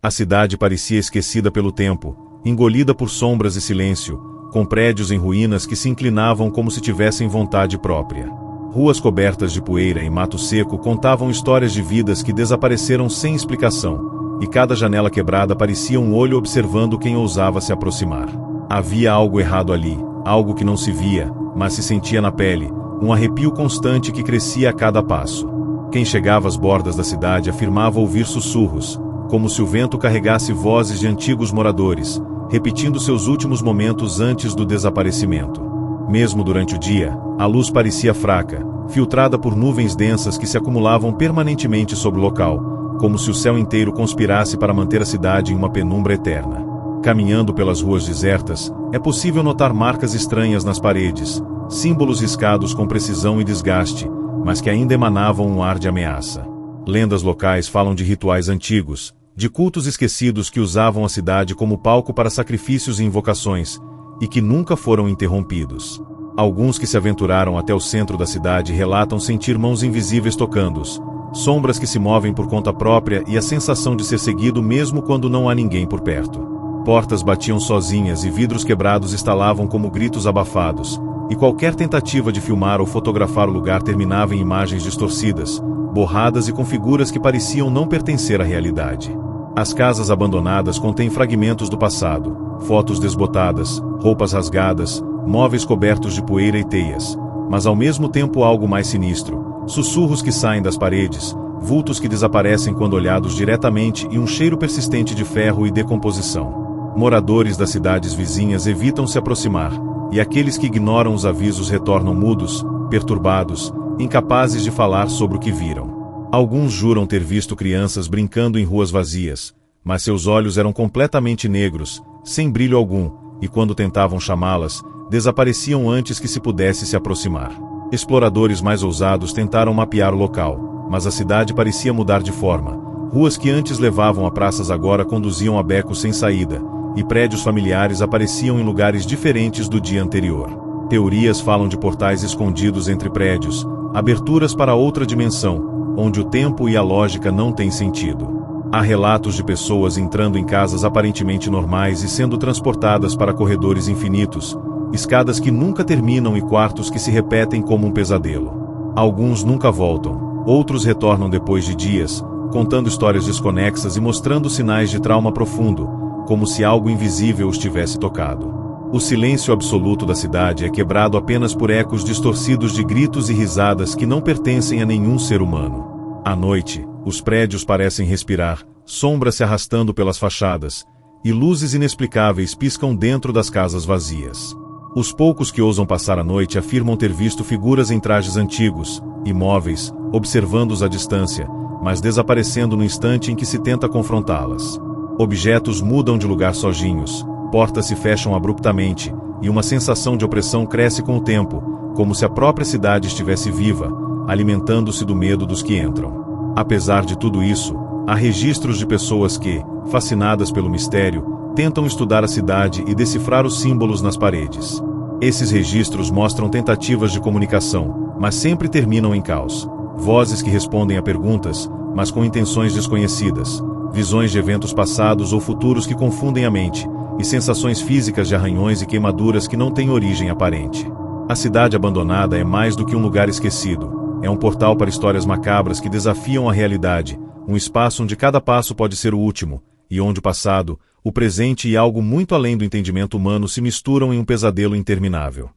A cidade parecia esquecida pelo tempo, engolida por sombras e silêncio, com prédios em ruínas que se inclinavam como se tivessem vontade própria. Ruas cobertas de poeira e mato seco contavam histórias de vidas que desapareceram sem explicação, e cada janela quebrada parecia um olho observando quem ousava se aproximar. Havia algo errado ali, algo que não se via, mas se sentia na pele, um arrepio constante que crescia a cada passo. Quem chegava às bordas da cidade afirmava ouvir sussurros, como se o vento carregasse vozes de antigos moradores, repetindo seus últimos momentos antes do desaparecimento. Mesmo durante o dia, a luz parecia fraca, filtrada por nuvens densas que se acumulavam permanentemente sobre o local, como se o céu inteiro conspirasse para manter a cidade em uma penumbra eterna. Caminhando pelas ruas desertas, é possível notar marcas estranhas nas paredes, símbolos riscados com precisão e desgaste, mas que ainda emanavam um ar de ameaça. Lendas locais falam de rituais antigos, de cultos esquecidos que usavam a cidade como palco para sacrifícios e invocações, e que nunca foram interrompidos. Alguns que se aventuraram até o centro da cidade relatam sentir mãos invisíveis tocando-os, sombras que se movem por conta própria e a sensação de ser seguido mesmo quando não há ninguém por perto. Portas batiam sozinhas e vidros quebrados estalavam como gritos abafados, e qualquer tentativa de filmar ou fotografar o lugar terminava em imagens distorcidas, borradas e com figuras que pareciam não pertencer à realidade. As casas abandonadas contêm fragmentos do passado, fotos desbotadas, roupas rasgadas, móveis cobertos de poeira e teias, mas ao mesmo tempo algo mais sinistro, sussurros que saem das paredes, vultos que desaparecem quando olhados diretamente e um cheiro persistente de ferro e decomposição. Moradores das cidades vizinhas evitam se aproximar, e aqueles que ignoram os avisos retornam mudos, perturbados, incapazes de falar sobre o que viram. Alguns juram ter visto crianças brincando em ruas vazias, mas seus olhos eram completamente negros, sem brilho algum, e quando tentavam chamá-las, desapareciam antes que se pudesse se aproximar. Exploradores mais ousados tentaram mapear o local, mas a cidade parecia mudar de forma. Ruas que antes levavam a praças agora conduziam a becos sem saída, e prédios familiares apareciam em lugares diferentes do dia anterior. Teorias falam de portais escondidos entre prédios, aberturas para outra dimensão, onde o tempo e a lógica não têm sentido. Há relatos de pessoas entrando em casas aparentemente normais e sendo transportadas para corredores infinitos, escadas que nunca terminam e quartos que se repetem como um pesadelo. Alguns nunca voltam, outros retornam depois de dias, contando histórias desconexas e mostrando sinais de trauma profundo, como se algo invisível os tivesse tocado. O silêncio absoluto da cidade é quebrado apenas por ecos distorcidos de gritos e risadas que não pertencem a nenhum ser humano. À noite, os prédios parecem respirar, sombras se arrastando pelas fachadas, e luzes inexplicáveis piscam dentro das casas vazias. Os poucos que ousam passar a noite afirmam ter visto figuras em trajes antigos, imóveis, observando-os à distância, mas desaparecendo no instante em que se tenta confrontá-las. Objetos mudam de lugar sozinhos, portas se fecham abruptamente, e uma sensação de opressão cresce com o tempo, como se a própria cidade estivesse viva, alimentando-se do medo dos que entram. Apesar de tudo isso, há registros de pessoas que, fascinadas pelo mistério, tentam estudar a cidade e decifrar os símbolos nas paredes. Esses registros mostram tentativas de comunicação, mas sempre terminam em caos. Vozes que respondem a perguntas, mas com intenções desconhecidas, visões de eventos passados ou futuros que confundem a mente, e sensações físicas de arranhões e queimaduras que não têm origem aparente. A cidade abandonada é mais do que um lugar esquecido. É um portal para histórias macabras que desafiam a realidade, um espaço onde cada passo pode ser o último, e onde o passado, o presente e algo muito além do entendimento humano se misturam em um pesadelo interminável.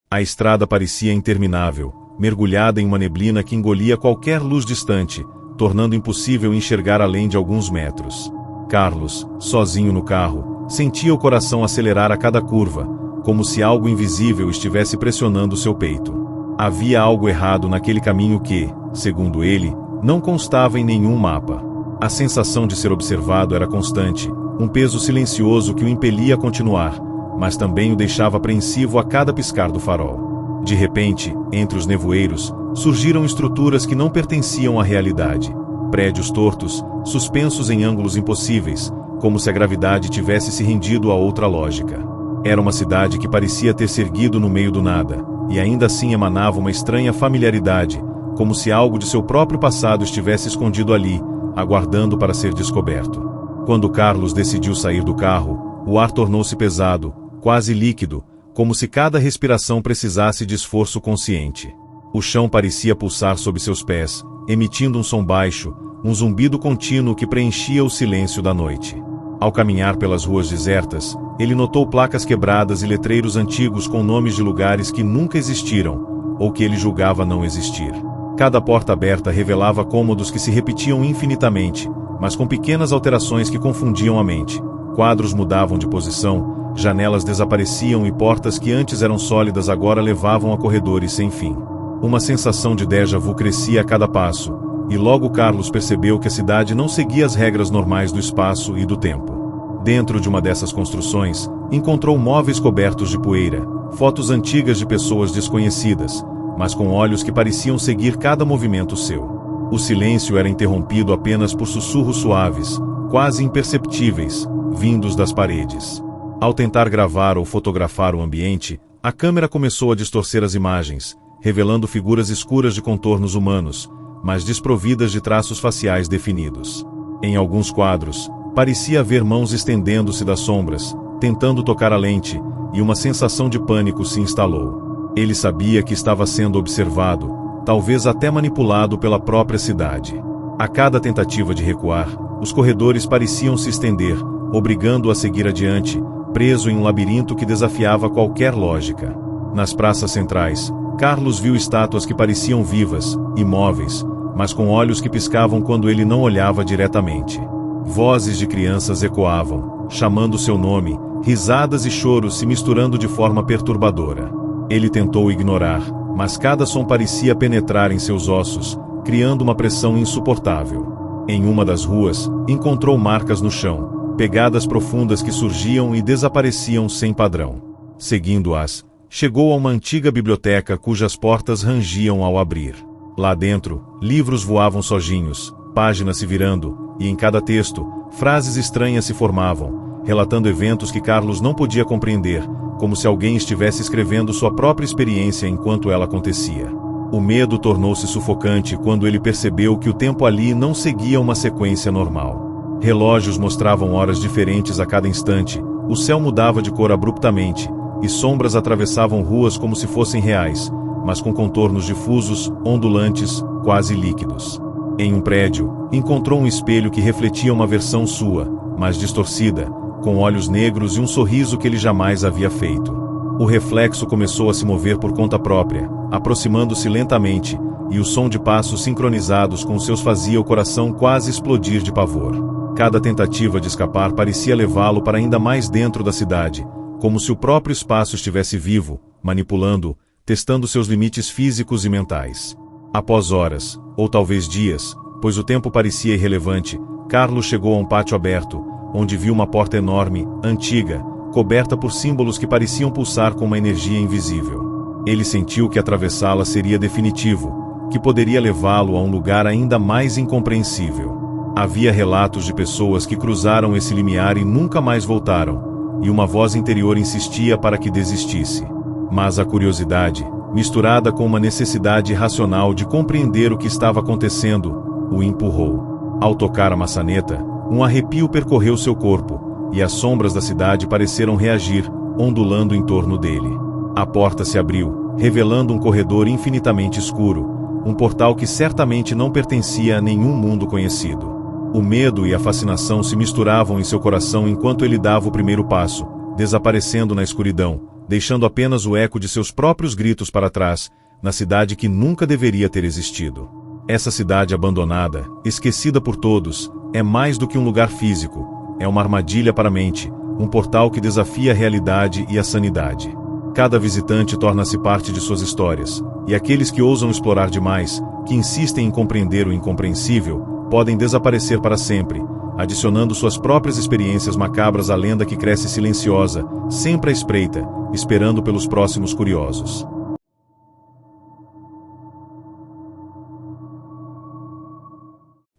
A estrada parecia interminável, mergulhada em uma neblina que engolia qualquer luz distante, tornando impossível enxergar além de alguns metros. Carlos, sozinho no carro, sentia o coração acelerar a cada curva, como se algo invisível estivesse pressionando seu peito. Havia algo errado naquele caminho que, segundo ele, não constava em nenhum mapa. A sensação de ser observado era constante, um peso silencioso que o impelia a continuar, mas também o deixava apreensivo a cada piscar do farol. De repente, entre os nevoeiros, surgiram estruturas que não pertenciam à realidade. Prédios tortos, suspensos em ângulos impossíveis, como se a gravidade tivesse se rendido a outra lógica. Era uma cidade que parecia ter se erguido no meio do nada, e ainda assim emanava uma estranha familiaridade, como se algo de seu próprio passado estivesse escondido ali, aguardando para ser descoberto. Quando Carlos decidiu sair do carro, o ar tornou-se pesado, quase líquido, como se cada respiração precisasse de esforço consciente. O chão parecia pulsar sob seus pés, emitindo um som baixo, um zumbido contínuo que preenchia o silêncio da noite. Ao caminhar pelas ruas desertas, ele notou placas quebradas e letreiros antigos com nomes de lugares que nunca existiram, ou que ele julgava não existir. Cada porta aberta revelava cômodos que se repetiam infinitamente, mas com pequenas alterações que confundiam a mente. Quadros mudavam de posição, janelas desapareciam e portas que antes eram sólidas agora levavam a corredores sem fim. Uma sensação de déjà vu crescia a cada passo, e logo Carlos percebeu que a cidade não seguia as regras normais do espaço e do tempo. Dentro de uma dessas construções, encontrou móveis cobertos de poeira, fotos antigas de pessoas desconhecidas, mas com olhos que pareciam seguir cada movimento seu. O silêncio era interrompido apenas por sussurros suaves, quase imperceptíveis, vindos das paredes. Ao tentar gravar ou fotografar o ambiente, a câmera começou a distorcer as imagens, revelando figuras escuras de contornos humanos, mas desprovidas de traços faciais definidos. Em alguns quadros, parecia haver mãos estendendo-se das sombras, tentando tocar a lente, e uma sensação de pânico se instalou. Ele sabia que estava sendo observado, talvez até manipulado pela própria cidade. A cada tentativa de recuar, os corredores pareciam se estender, obrigando-o a seguir adiante, preso em um labirinto que desafiava qualquer lógica. Nas praças centrais, Carlos viu estátuas que pareciam vivas, imóveis, mas com olhos que piscavam quando ele não olhava diretamente. Vozes de crianças ecoavam, chamando seu nome, risadas e choros se misturando de forma perturbadora. Ele tentou ignorar, mas cada som parecia penetrar em seus ossos, criando uma pressão insuportável. Em uma das ruas, encontrou marcas no chão, pegadas profundas que surgiam e desapareciam sem padrão. Seguindo-as, chegou a uma antiga biblioteca cujas portas rangiam ao abrir. Lá dentro, livros voavam sozinhos, páginas se virando, e em cada texto, frases estranhas se formavam, relatando eventos que Carlos não podia compreender, como se alguém estivesse escrevendo sua própria experiência enquanto ela acontecia. O medo tornou-se sufocante quando ele percebeu que o tempo ali não seguia uma sequência normal. Relógios mostravam horas diferentes a cada instante, o céu mudava de cor abruptamente, e sombras atravessavam ruas como se fossem reais, mas com contornos difusos, ondulantes, quase líquidos. Em um prédio, encontrou um espelho que refletia uma versão sua, mas distorcida, com olhos negros e um sorriso que ele jamais havia feito. O reflexo começou a se mover por conta própria, aproximando-se lentamente, e o som de passos sincronizados com seus fazia o coração quase explodir de pavor. Cada tentativa de escapar parecia levá-lo para ainda mais dentro da cidade, como se o próprio espaço estivesse vivo, manipulando-o, testando seus limites físicos e mentais. Após horas, ou talvez dias, pois o tempo parecia irrelevante, Carlos chegou a um pátio aberto, onde viu uma porta enorme, antiga, coberta por símbolos que pareciam pulsar com uma energia invisível. Ele sentiu que atravessá-la seria definitivo, que poderia levá-lo a um lugar ainda mais incompreensível. Havia relatos de pessoas que cruzaram esse limiar e nunca mais voltaram, e uma voz interior insistia para que desistisse. Mas a curiosidade, misturada com uma necessidade irracional de compreender o que estava acontecendo, o empurrou. Ao tocar a maçaneta, um arrepio percorreu seu corpo, e as sombras da cidade pareceram reagir, ondulando em torno dele. A porta se abriu, revelando um corredor infinitamente escuro, um portal que certamente não pertencia a nenhum mundo conhecido. O medo e a fascinação se misturavam em seu coração enquanto ele dava o primeiro passo, desaparecendo na escuridão, deixando apenas o eco de seus próprios gritos para trás, na cidade que nunca deveria ter existido. Essa cidade abandonada, esquecida por todos, é mais do que um lugar físico, é uma armadilha para a mente, um portal que desafia a realidade e a sanidade. Cada visitante torna-se parte de suas histórias, e aqueles que ousam explorar demais, que insistem em compreender o incompreensível, podem desaparecer para sempre, adicionando suas próprias experiências macabras à lenda que cresce silenciosa, sempre à espreita, esperando pelos próximos curiosos.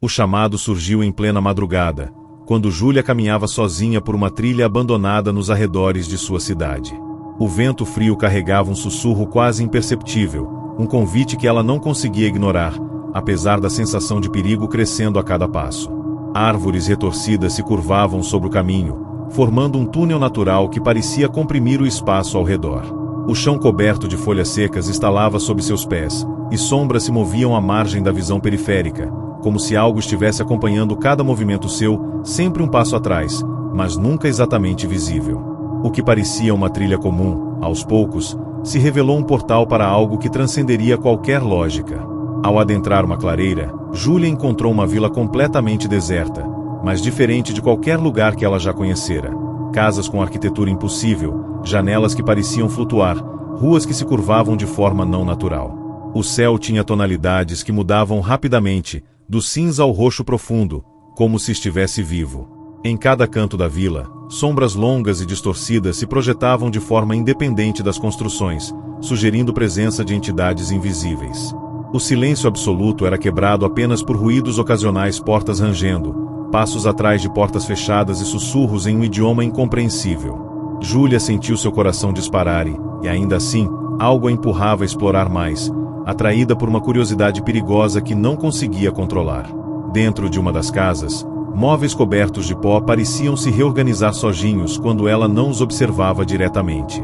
O chamado surgiu em plena madrugada, quando Júlia caminhava sozinha por uma trilha abandonada nos arredores de sua cidade. O vento frio carregava um sussurro quase imperceptível, um convite que ela não conseguia ignorar, apesar da sensação de perigo crescendo a cada passo. Árvores retorcidas se curvavam sobre o caminho, formando um túnel natural que parecia comprimir o espaço ao redor. O chão coberto de folhas secas estalava sob seus pés, e sombras se moviam à margem da visão periférica, como se algo estivesse acompanhando cada movimento seu, sempre um passo atrás, mas nunca exatamente visível. O que parecia uma trilha comum, aos poucos, se revelou um portal para algo que transcenderia qualquer lógica. Ao adentrar uma clareira, Júlia encontrou uma vila completamente deserta, mas diferente de qualquer lugar que ela já conhecera. Casas com arquitetura impossível, janelas que pareciam flutuar, ruas que se curvavam de forma não natural. O céu tinha tonalidades que mudavam rapidamente, do cinza ao roxo profundo, como se estivesse vivo. Em cada canto da vila, sombras longas e distorcidas se projetavam de forma independente das construções, sugerindo presença de entidades invisíveis. O silêncio absoluto era quebrado apenas por ruídos ocasionais, portas rangendo, passos atrás de portas fechadas e sussurros em um idioma incompreensível. Júlia sentiu seu coração disparar e, ainda assim, algo a empurrava a explorar mais, atraída por uma curiosidade perigosa que não conseguia controlar. Dentro de uma das casas, móveis cobertos de pó pareciam se reorganizar sozinhos quando ela não os observava diretamente.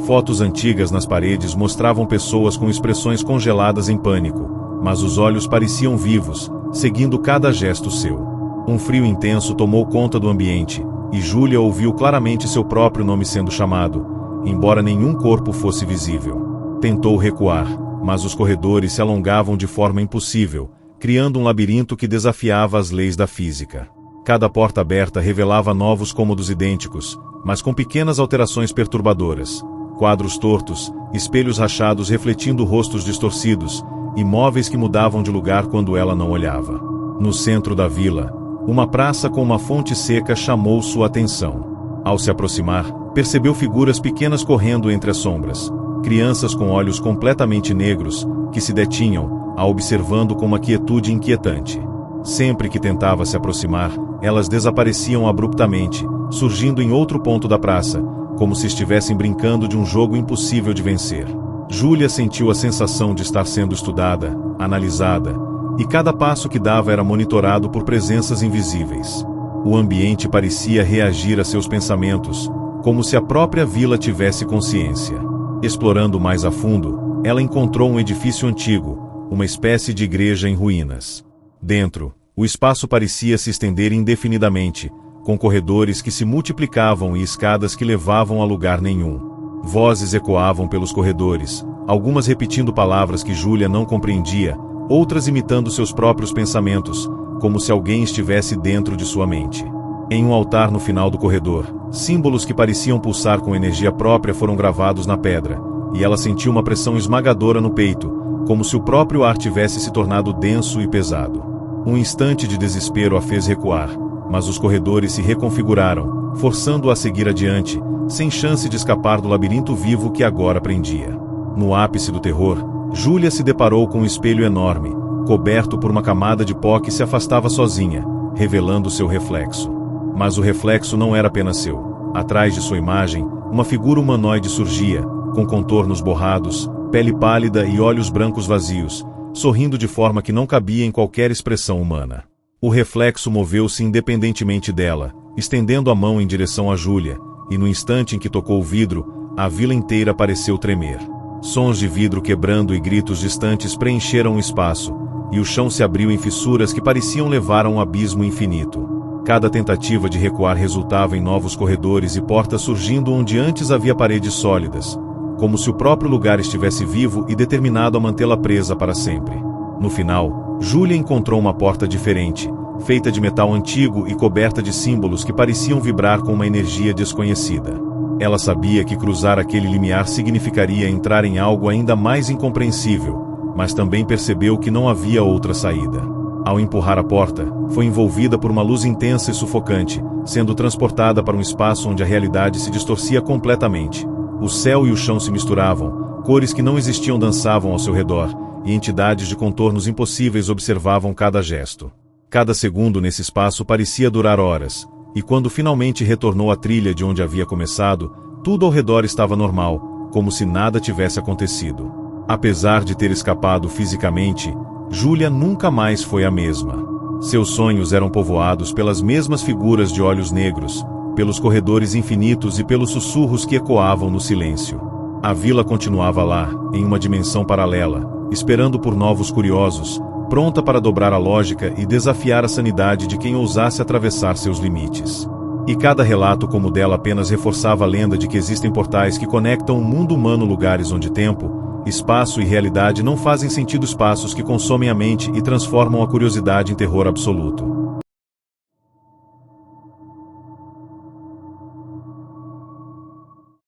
Fotos antigas nas paredes mostravam pessoas com expressões congeladas em pânico, mas os olhos pareciam vivos, seguindo cada gesto seu. Um frio intenso tomou conta do ambiente, e Júlia ouviu claramente seu próprio nome sendo chamado, embora nenhum corpo fosse visível. Tentou recuar, mas os corredores se alongavam de forma impossível, criando um labirinto que desafiava as leis da física. Cada porta aberta revelava novos cômodos idênticos, mas com pequenas alterações perturbadoras. Quadros tortos, espelhos rachados refletindo rostos distorcidos, e móveis que mudavam de lugar quando ela não olhava. No centro da vila, uma praça com uma fonte seca chamou sua atenção. Ao se aproximar, percebeu figuras pequenas correndo entre as sombras. Crianças com olhos completamente negros, que se detinham, a observando com uma quietude inquietante. Sempre que tentava se aproximar, elas desapareciam abruptamente, surgindo em outro ponto da praça, como se estivessem brincando de um jogo impossível de vencer. Júlia sentiu a sensação de estar sendo estudada, analisada, e cada passo que dava era monitorado por presenças invisíveis. O ambiente parecia reagir a seus pensamentos, como se a própria vila tivesse consciência. Explorando mais a fundo, ela encontrou um edifício antigo, uma espécie de igreja em ruínas. Dentro, o espaço parecia se estender indefinidamente, com corredores que se multiplicavam e escadas que levavam a lugar nenhum. Vozes ecoavam pelos corredores, algumas repetindo palavras que Júlia não compreendia, outras imitando seus próprios pensamentos, como se alguém estivesse dentro de sua mente. Em um altar no final do corredor, símbolos que pareciam pulsar com energia própria foram gravados na pedra, e ela sentiu uma pressão esmagadora no peito, como se o próprio ar tivesse se tornado denso e pesado. Um instante de desespero a fez recuar, mas os corredores se reconfiguraram, forçando-a a seguir adiante, sem chance de escapar do labirinto vivo que agora prendia. No ápice do terror, Júlia se deparou com um espelho enorme, coberto por uma camada de pó que se afastava sozinha, revelando seu reflexo. Mas o reflexo não era apenas seu. Atrás de sua imagem, uma figura humanoide surgia, com contornos borrados, pele pálida e olhos brancos vazios, sorrindo de forma que não cabia em qualquer expressão humana. O reflexo moveu-se independentemente dela, estendendo a mão em direção a Júlia, e no instante em que tocou o vidro, a vila inteira pareceu tremer. Sons de vidro quebrando e gritos distantes preencheram o espaço, e o chão se abriu em fissuras que pareciam levar a um abismo infinito. Cada tentativa de recuar resultava em novos corredores e portas surgindo onde antes havia paredes sólidas, como se o próprio lugar estivesse vivo e determinado a mantê-la presa para sempre. No final, Júlia encontrou uma porta diferente, feita de metal antigo e coberta de símbolos que pareciam vibrar com uma energia desconhecida. Ela sabia que cruzar aquele limiar significaria entrar em algo ainda mais incompreensível, mas também percebeu que não havia outra saída. Ao empurrar a porta, foi envolvida por uma luz intensa e sufocante, sendo transportada para um espaço onde a realidade se distorcia completamente. O céu e o chão se misturavam, cores que não existiam dançavam ao seu redor, e entidades de contornos impossíveis observavam cada gesto. Cada segundo nesse espaço parecia durar horas, e quando finalmente retornou à trilha de onde havia começado, tudo ao redor estava normal, como se nada tivesse acontecido. Apesar de ter escapado fisicamente, Júlia nunca mais foi a mesma. Seus sonhos eram povoados pelas mesmas figuras de olhos negros, pelos corredores infinitos e pelos sussurros que ecoavam no silêncio. A vila continuava lá, em uma dimensão paralela, esperando por novos curiosos, pronta para dobrar a lógica e desafiar a sanidade de quem ousasse atravessar seus limites. E cada relato como o dela apenas reforçava a lenda de que existem portais que conectam o mundo humano, lugares onde tempo, espaço e realidade não fazem sentido, espaços que consomem a mente e transformam a curiosidade em terror absoluto.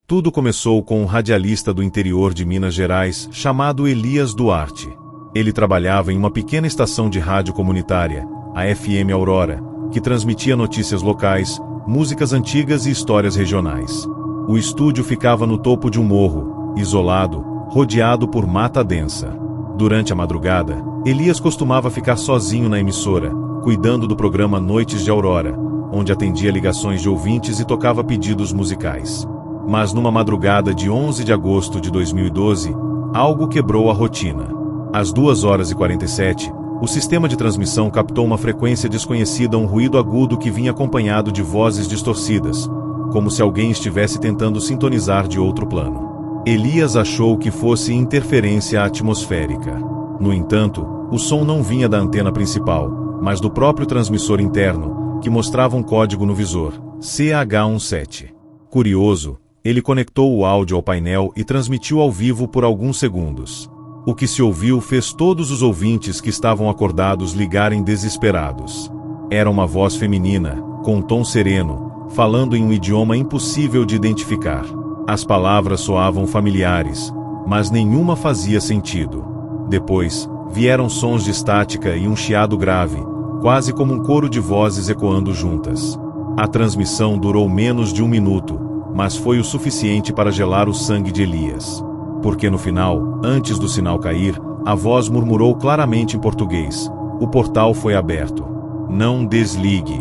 Tudo começou com um radialista do interior de Minas Gerais, chamado Elias Duarte. Ele trabalhava em uma pequena estação de rádio comunitária, a FM Aurora, que transmitia notícias locais, músicas antigas e histórias regionais. O estúdio ficava no topo de um morro, isolado, rodeado por mata densa. Durante a madrugada, Elias costumava ficar sozinho na emissora, cuidando do programa Noites de Aurora, onde atendia ligações de ouvintes e tocava pedidos musicais. Mas numa madrugada de 11 de agosto de 2012, algo quebrou a rotina. Às 2h47, o sistema de transmissão captou uma frequência desconhecida, um ruído agudo que vinha acompanhado de vozes distorcidas, como se alguém estivesse tentando sintonizar de outro plano. Elias achou que fosse interferência atmosférica. No entanto, o som não vinha da antena principal, mas do próprio transmissor interno, que mostrava um código no visor, CH17. Curioso, ele conectou o áudio ao painel e transmitiu ao vivo por alguns segundos. O que se ouviu fez todos os ouvintes que estavam acordados ligarem desesperados. Era uma voz feminina, com um tom sereno, falando em um idioma impossível de identificar. As palavras soavam familiares, mas nenhuma fazia sentido. Depois, vieram sons de estática e um chiado grave, quase como um coro de vozes ecoando juntas. A transmissão durou menos de 1 minuto, mas foi o suficiente para gelar o sangue de Elias. Porque no final, antes do sinal cair, a voz murmurou claramente em português: "O portal foi aberto. Não desligue."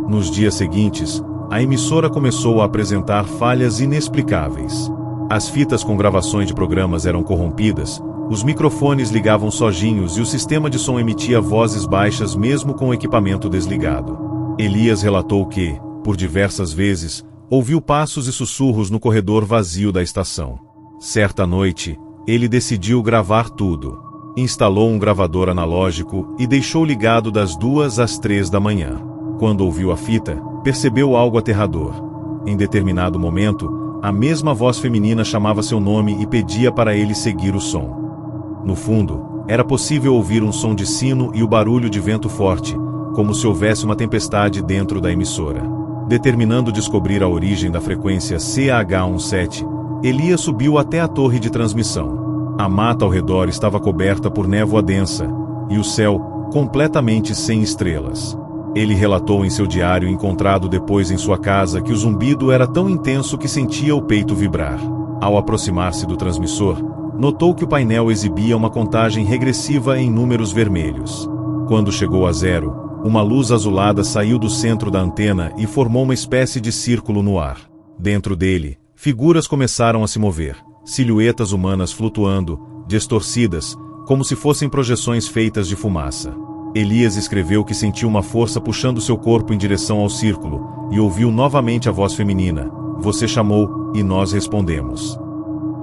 Nos dias seguintes, a emissora começou a apresentar falhas inexplicáveis. As fitas com gravações de programas eram corrompidas, os microfones ligavam sozinhos e o sistema de som emitia vozes baixas mesmo com o equipamento desligado. Elias relatou que, por diversas vezes, ouviu passos e sussurros no corredor vazio da estação. Certa noite, ele decidiu gravar tudo. Instalou um gravador analógico e deixou ligado das 2 às 3 da manhã. Quando ouviu a fita, percebeu algo aterrador. Em determinado momento, a mesma voz feminina chamava seu nome e pedia para ele seguir o som. No fundo, era possível ouvir um som de sino e o barulho de vento forte, como se houvesse uma tempestade dentro da emissora. Determinando descobrir a origem da frequência CH17, Elias subiu até a torre de transmissão. A mata ao redor estava coberta por névoa densa, e o céu, completamente sem estrelas. Ele relatou em seu diário encontrado depois em sua casa que o zumbido era tão intenso que sentia o peito vibrar. Ao aproximar-se do transmissor, notou que o painel exibia uma contagem regressiva em números vermelhos. Quando chegou a 0, uma luz azulada saiu do centro da antena e formou uma espécie de círculo no ar. Dentro dele, figuras começaram a se mover, silhuetas humanas flutuando, distorcidas, como se fossem projeções feitas de fumaça. Elias escreveu que sentiu uma força puxando seu corpo em direção ao círculo, e ouviu novamente a voz feminina: "Você chamou, e nós respondemos."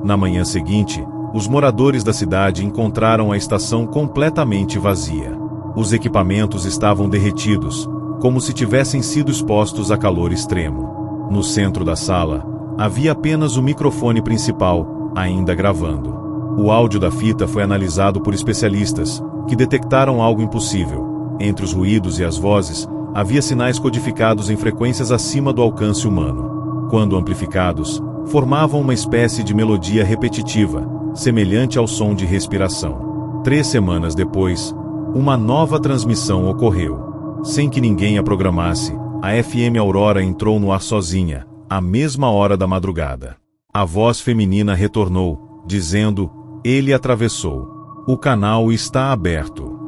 Na manhã seguinte, os moradores da cidade encontraram a estação completamente vazia. Os equipamentos estavam derretidos, como se tivessem sido expostos a calor extremo. No centro da sala, havia apenas o microfone principal, ainda gravando. O áudio da fita foi analisado por especialistas, que detectaram algo impossível. Entre os ruídos e as vozes, havia sinais codificados em frequências acima do alcance humano. Quando amplificados, formavam uma espécie de melodia repetitiva, semelhante ao som de respiração. 3 semanas depois, uma nova transmissão ocorreu. Sem que ninguém a programasse, a FM Aurora entrou no ar sozinha, à mesma hora da madrugada. A voz feminina retornou, dizendo: "Ele atravessou. O canal está aberto."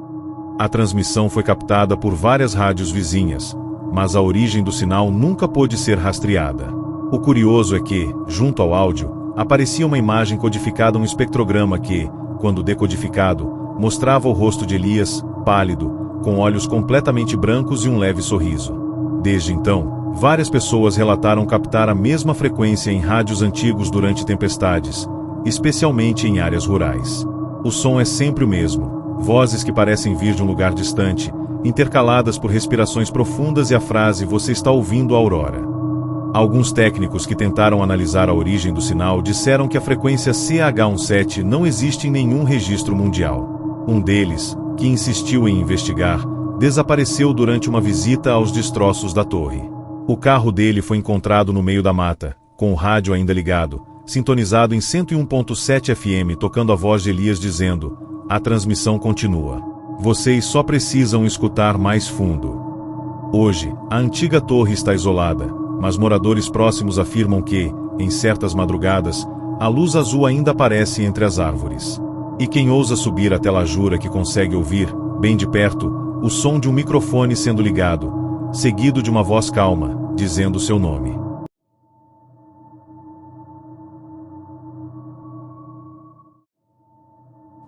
A transmissão foi captada por várias rádios vizinhas, mas a origem do sinal nunca pôde ser rastreada. O curioso é que, junto ao áudio, aparecia uma imagem codificada no espectrograma que, quando decodificado, mostrava o rosto de Elias, pálido, com olhos completamente brancos e um leve sorriso. Desde então, várias pessoas relataram captar a mesma frequência em rádios antigos durante tempestades, especialmente em áreas rurais. O som é sempre o mesmo, vozes que parecem vir de um lugar distante, intercaladas por respirações profundas e a frase "Você está ouvindo a aurora". Alguns técnicos que tentaram analisar a origem do sinal disseram que a frequência CH17 não existe em nenhum registro mundial. Um deles, que insistiu em investigar, desapareceu durante uma visita aos destroços da torre. O carro dele foi encontrado no meio da mata, com o rádio ainda ligado, sintonizado em 101.7 FM, tocando a voz de Elias dizendo: "A transmissão continua. Vocês só precisam escutar mais fundo." Hoje, a antiga torre está isolada, mas moradores próximos afirmam que, em certas madrugadas, a luz azul ainda aparece entre as árvores. E quem ousa subir até lá jura que consegue ouvir, bem de perto, o som de um microfone sendo ligado, seguido de uma voz calma, dizendo seu nome.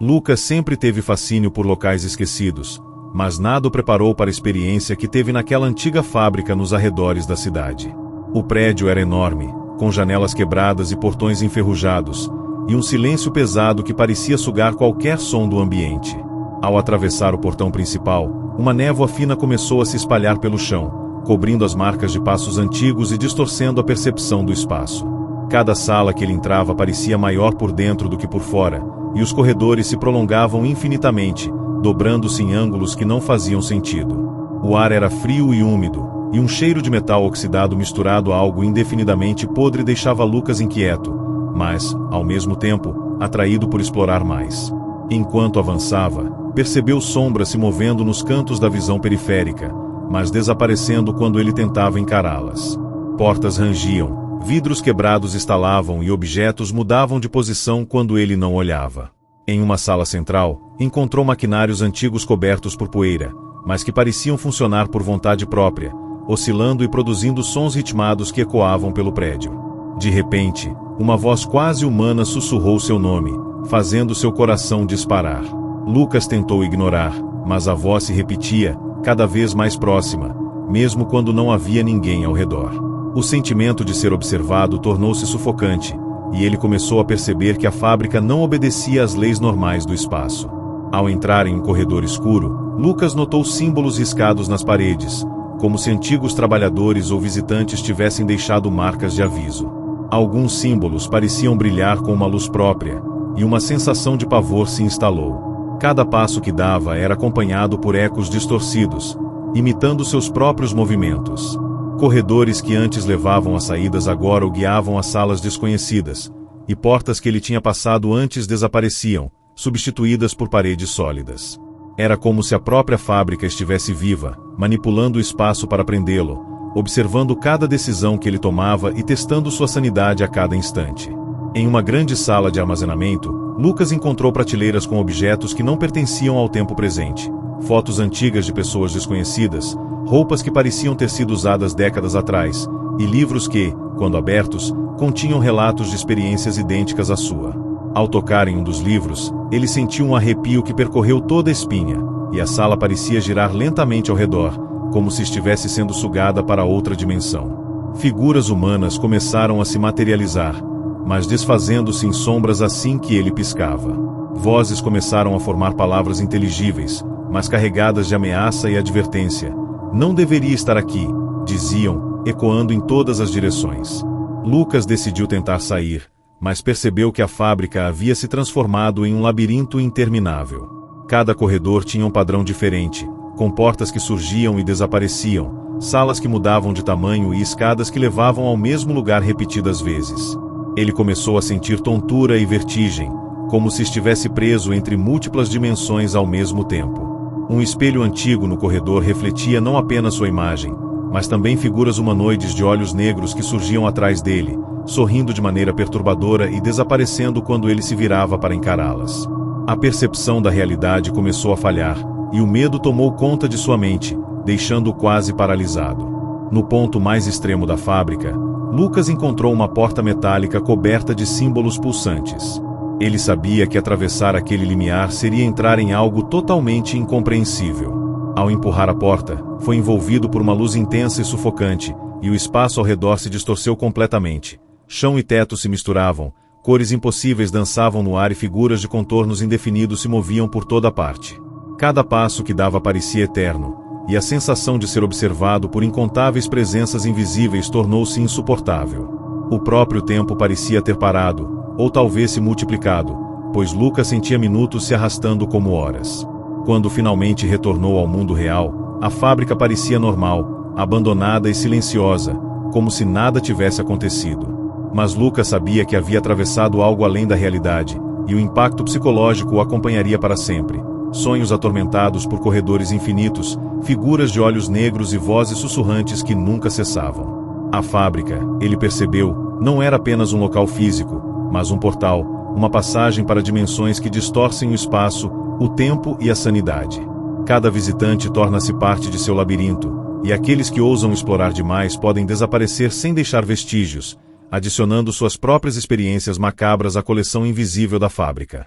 Lucas sempre teve fascínio por locais esquecidos, mas nada o preparou para a experiência que teve naquela antiga fábrica nos arredores da cidade. O prédio era enorme, com janelas quebradas e portões enferrujados, e um silêncio pesado que parecia sugar qualquer som do ambiente. Ao atravessar o portão principal, uma névoa fina começou a se espalhar pelo chão, cobrindo as marcas de passos antigos e distorcendo a percepção do espaço. Cada sala que ele entrava parecia maior por dentro do que por fora, e os corredores se prolongavam infinitamente, dobrando-se em ângulos que não faziam sentido. O ar era frio e úmido, e um cheiro de metal oxidado misturado a algo indefinidamente podre deixava Lucas inquieto, mas, ao mesmo tempo, atraído por explorar mais. Enquanto avançava, percebeu sombras se movendo nos cantos da visão periférica, mas desaparecendo quando ele tentava encará-las. Portas rangiam, vidros quebrados estalavam e objetos mudavam de posição quando ele não olhava. Em uma sala central, encontrou maquinários antigos cobertos por poeira, mas que pareciam funcionar por vontade própria, oscilando e produzindo sons ritmados que ecoavam pelo prédio. De repente, uma voz quase humana sussurrou seu nome, fazendo seu coração disparar. Lucas tentou ignorar, mas a voz se repetia, cada vez mais próxima, mesmo quando não havia ninguém ao redor. O sentimento de ser observado tornou-se sufocante, e ele começou a perceber que a fábrica não obedecia às leis normais do espaço. Ao entrar em um corredor escuro, Lucas notou símbolos riscados nas paredes, como se antigos trabalhadores ou visitantes tivessem deixado marcas de aviso. Alguns símbolos pareciam brilhar com uma luz própria, e uma sensação de pavor se instalou. Cada passo que dava era acompanhado por ecos distorcidos, imitando seus próprios movimentos. Corredores que antes levavam a saídas agora o guiavam a salas desconhecidas, e portas que ele tinha passado antes desapareciam, substituídas por paredes sólidas. Era como se a própria fábrica estivesse viva, manipulando o espaço para prendê-lo, observando cada decisão que ele tomava e testando sua sanidade a cada instante. Em uma grande sala de armazenamento, Lucas encontrou prateleiras com objetos que não pertenciam ao tempo presente, fotos antigas de pessoas desconhecidas, roupas que pareciam ter sido usadas décadas atrás, e livros que, quando abertos, continham relatos de experiências idênticas à sua. Ao tocar em um dos livros, ele sentiu um arrepio que percorreu toda a espinha, e a sala parecia girar lentamente ao redor, como se estivesse sendo sugada para outra dimensão. Figuras humanas começaram a se materializar, mas desfazendo-se em sombras assim que ele piscava. Vozes começaram a formar palavras inteligíveis, mas carregadas de ameaça e advertência. "Não deveria estar aqui", diziam, ecoando em todas as direções. Lucas decidiu tentar sair, mas percebeu que a fábrica havia se transformado em um labirinto interminável. Cada corredor tinha um padrão diferente, com portas que surgiam e desapareciam, salas que mudavam de tamanho e escadas que levavam ao mesmo lugar repetidas vezes. Ele começou a sentir tontura e vertigem, como se estivesse preso entre múltiplas dimensões ao mesmo tempo. Um espelho antigo no corredor refletia não apenas sua imagem, mas também figuras humanoides de olhos negros que surgiam atrás dele, sorrindo de maneira perturbadora e desaparecendo quando ele se virava para encará-las. A percepção da realidade começou a falhar, e o medo tomou conta de sua mente, deixando-o quase paralisado. No ponto mais extremo da fábrica, Lucas encontrou uma porta metálica coberta de símbolos pulsantes. Ele sabia que atravessar aquele limiar seria entrar em algo totalmente incompreensível. Ao empurrar a porta, foi envolvido por uma luz intensa e sufocante, e o espaço ao redor se distorceu completamente. Chão e teto se misturavam, cores impossíveis dançavam no ar e figuras de contornos indefinidos se moviam por toda parte. Cada passo que dava parecia eterno, e a sensação de ser observado por incontáveis presenças invisíveis tornou-se insuportável. O próprio tempo parecia ter parado, ou talvez se multiplicado, pois Lucas sentia minutos se arrastando como horas. Quando finalmente retornou ao mundo real, a fábrica parecia normal, abandonada e silenciosa, como se nada tivesse acontecido. Mas Lucas sabia que havia atravessado algo além da realidade, e o impacto psicológico o acompanharia para sempre. Sonhos atormentados por corredores infinitos, figuras de olhos negros e vozes sussurrantes que nunca cessavam. A fábrica, ele percebeu, não era apenas um local físico, mas um portal, uma passagem para dimensões que distorcem o espaço, o tempo e a sanidade. Cada visitante torna-se parte de seu labirinto, e aqueles que ousam explorar demais podem desaparecer sem deixar vestígios, adicionando suas próprias experiências macabras à coleção invisível da fábrica.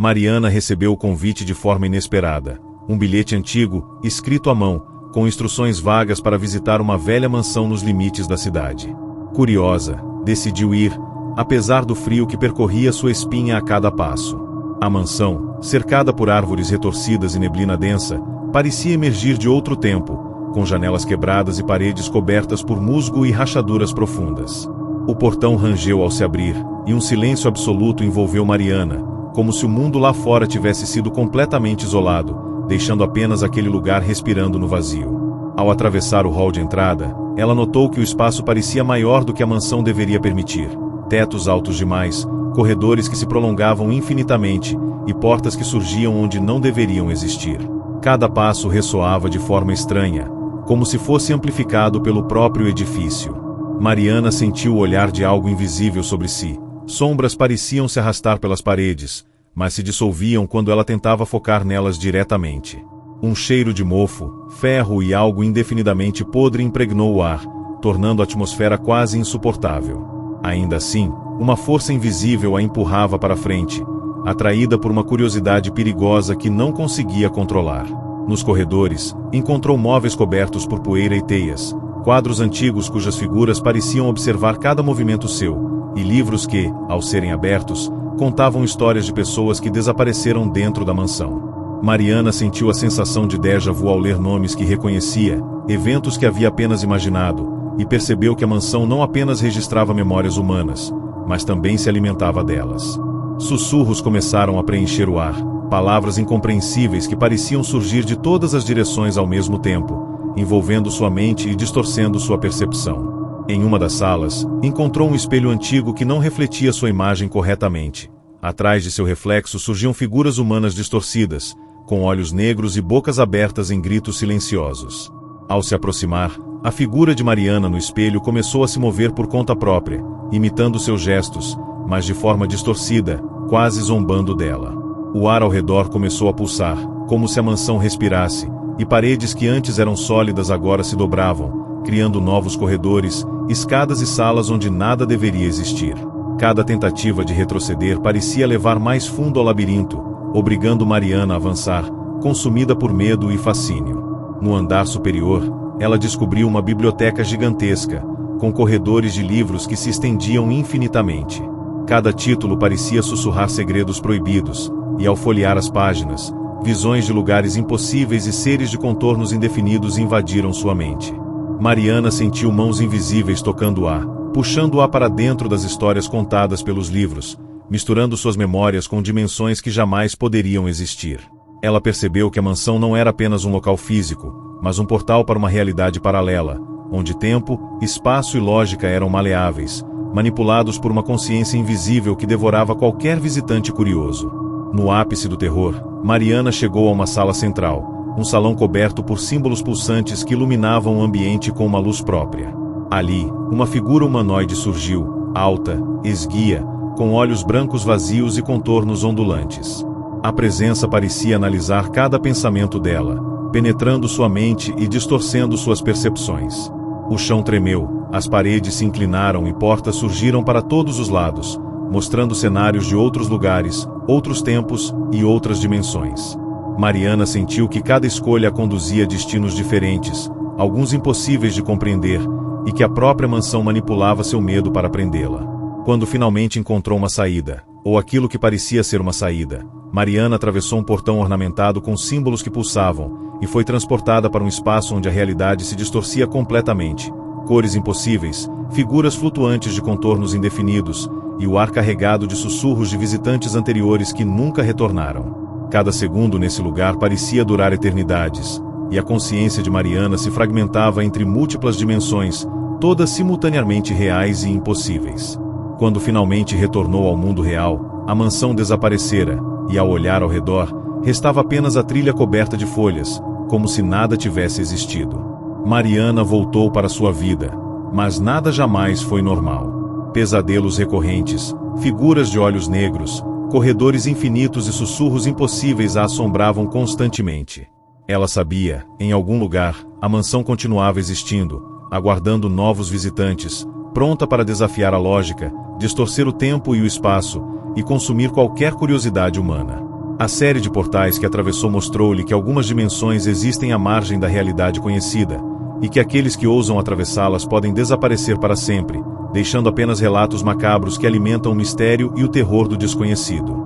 Mariana recebeu o convite de forma inesperada. Um bilhete antigo, escrito à mão, com instruções vagas para visitar uma velha mansão nos limites da cidade. Curiosa, decidiu ir, apesar do frio que percorria sua espinha a cada passo. A mansão, cercada por árvores retorcidas e neblina densa, parecia emergir de outro tempo, com janelas quebradas e paredes cobertas por musgo e rachaduras profundas. O portão rangeu ao se abrir, e um silêncio absoluto envolveu Mariana, como se o mundo lá fora tivesse sido completamente isolado, deixando apenas aquele lugar respirando no vazio. Ao atravessar o hall de entrada, ela notou que o espaço parecia maior do que a mansão deveria permitir. Tetos altos demais, corredores que se prolongavam infinitamente, e portas que surgiam onde não deveriam existir. Cada passo ressoava de forma estranha, como se fosse amplificado pelo próprio edifício. Mariana sentiu o olhar de algo invisível sobre si. Sombras pareciam se arrastar pelas paredes, mas se dissolviam quando ela tentava focar nelas diretamente. Um cheiro de mofo, ferro e algo indefinidamente podre impregnou o ar, tornando a atmosfera quase insuportável. Ainda assim, uma força invisível a empurrava para frente, atraída por uma curiosidade perigosa que não conseguia controlar. Nos corredores, encontrou móveis cobertos por poeira e teias, quadros antigos cujas figuras pareciam observar cada movimento seu, e livros que, ao serem abertos, contavam histórias de pessoas que desapareceram dentro da mansão. Mariana sentiu a sensação de déjà vu ao ler nomes que reconhecia, eventos que havia apenas imaginado, e percebeu que a mansão não apenas registrava memórias humanas, mas também se alimentava delas. Sussurros começaram a preencher o ar, palavras incompreensíveis que pareciam surgir de todas as direções ao mesmo tempo, envolvendo sua mente e distorcendo sua percepção. Em uma das salas, encontrou um espelho antigo que não refletia sua imagem corretamente. Atrás de seu reflexo surgiam figuras humanas distorcidas, com olhos negros e bocas abertas em gritos silenciosos. Ao se aproximar, a figura de Mariana no espelho começou a se mover por conta própria, imitando seus gestos, mas de forma distorcida, quase zombando dela. O ar ao redor começou a pulsar, como se a mansão respirasse, e paredes que antes eram sólidas agora se dobravam, criando novos corredores, escadas e salas onde nada deveria existir. Cada tentativa de retroceder parecia levar mais fundo ao labirinto, obrigando Mariana a avançar, consumida por medo e fascínio. No andar superior, ela descobriu uma biblioteca gigantesca, com corredores de livros que se estendiam infinitamente. Cada título parecia sussurrar segredos proibidos, e ao folhear as páginas, visões de lugares impossíveis e seres de contornos indefinidos invadiram sua mente. Mariana sentiu mãos invisíveis tocando o ar, puxando-a para dentro das histórias contadas pelos livros, misturando suas memórias com dimensões que jamais poderiam existir. Ela percebeu que a mansão não era apenas um local físico, mas um portal para uma realidade paralela, onde tempo, espaço e lógica eram maleáveis, manipulados por uma consciência invisível que devorava qualquer visitante curioso. No ápice do terror, Mariana chegou a uma sala central, um salão coberto por símbolos pulsantes que iluminavam o ambiente com uma luz própria. Ali, uma figura humanoide surgiu, alta, esguia, com olhos brancos vazios e contornos ondulantes. A presença parecia analisar cada pensamento dela, penetrando sua mente e distorcendo suas percepções. O chão tremeu, as paredes se inclinaram e portas surgiram para todos os lados, mostrando cenários de outros lugares, outros tempos e outras dimensões. Mariana sentiu que cada escolha a conduzia a destinos diferentes, alguns impossíveis de compreender, e que a própria mansão manipulava seu medo para prendê-la. Quando finalmente encontrou uma saída, ou aquilo que parecia ser uma saída, Mariana atravessou um portão ornamentado com símbolos que pulsavam, e foi transportada para um espaço onde a realidade se distorcia completamente. Cores impossíveis, figuras flutuantes de contornos indefinidos, e o ar carregado de sussurros de visitantes anteriores que nunca retornaram. Cada segundo nesse lugar parecia durar eternidades, e a consciência de Mariana se fragmentava entre múltiplas dimensões, todas simultaneamente reais e impossíveis. Quando finalmente retornou ao mundo real, a mansão desaparecera, e ao olhar ao redor, restava apenas a trilha coberta de folhas, como se nada tivesse existido. Mariana voltou para sua vida, mas nada jamais foi normal. Pesadelos recorrentes, figuras de olhos negros, corredores infinitos e sussurros impossíveis a assombravam constantemente. Ela sabia, em algum lugar, a mansão continuava existindo, aguardando novos visitantes, pronta para desafiar a lógica, distorcer o tempo e o espaço, e consumir qualquer curiosidade humana. A série de portais que atravessou mostrou-lhe que algumas dimensões existem à margem da realidade conhecida, e que aqueles que ousam atravessá-las podem desaparecer para sempre, deixando apenas relatos macabros que alimentam o mistério e o terror do desconhecido.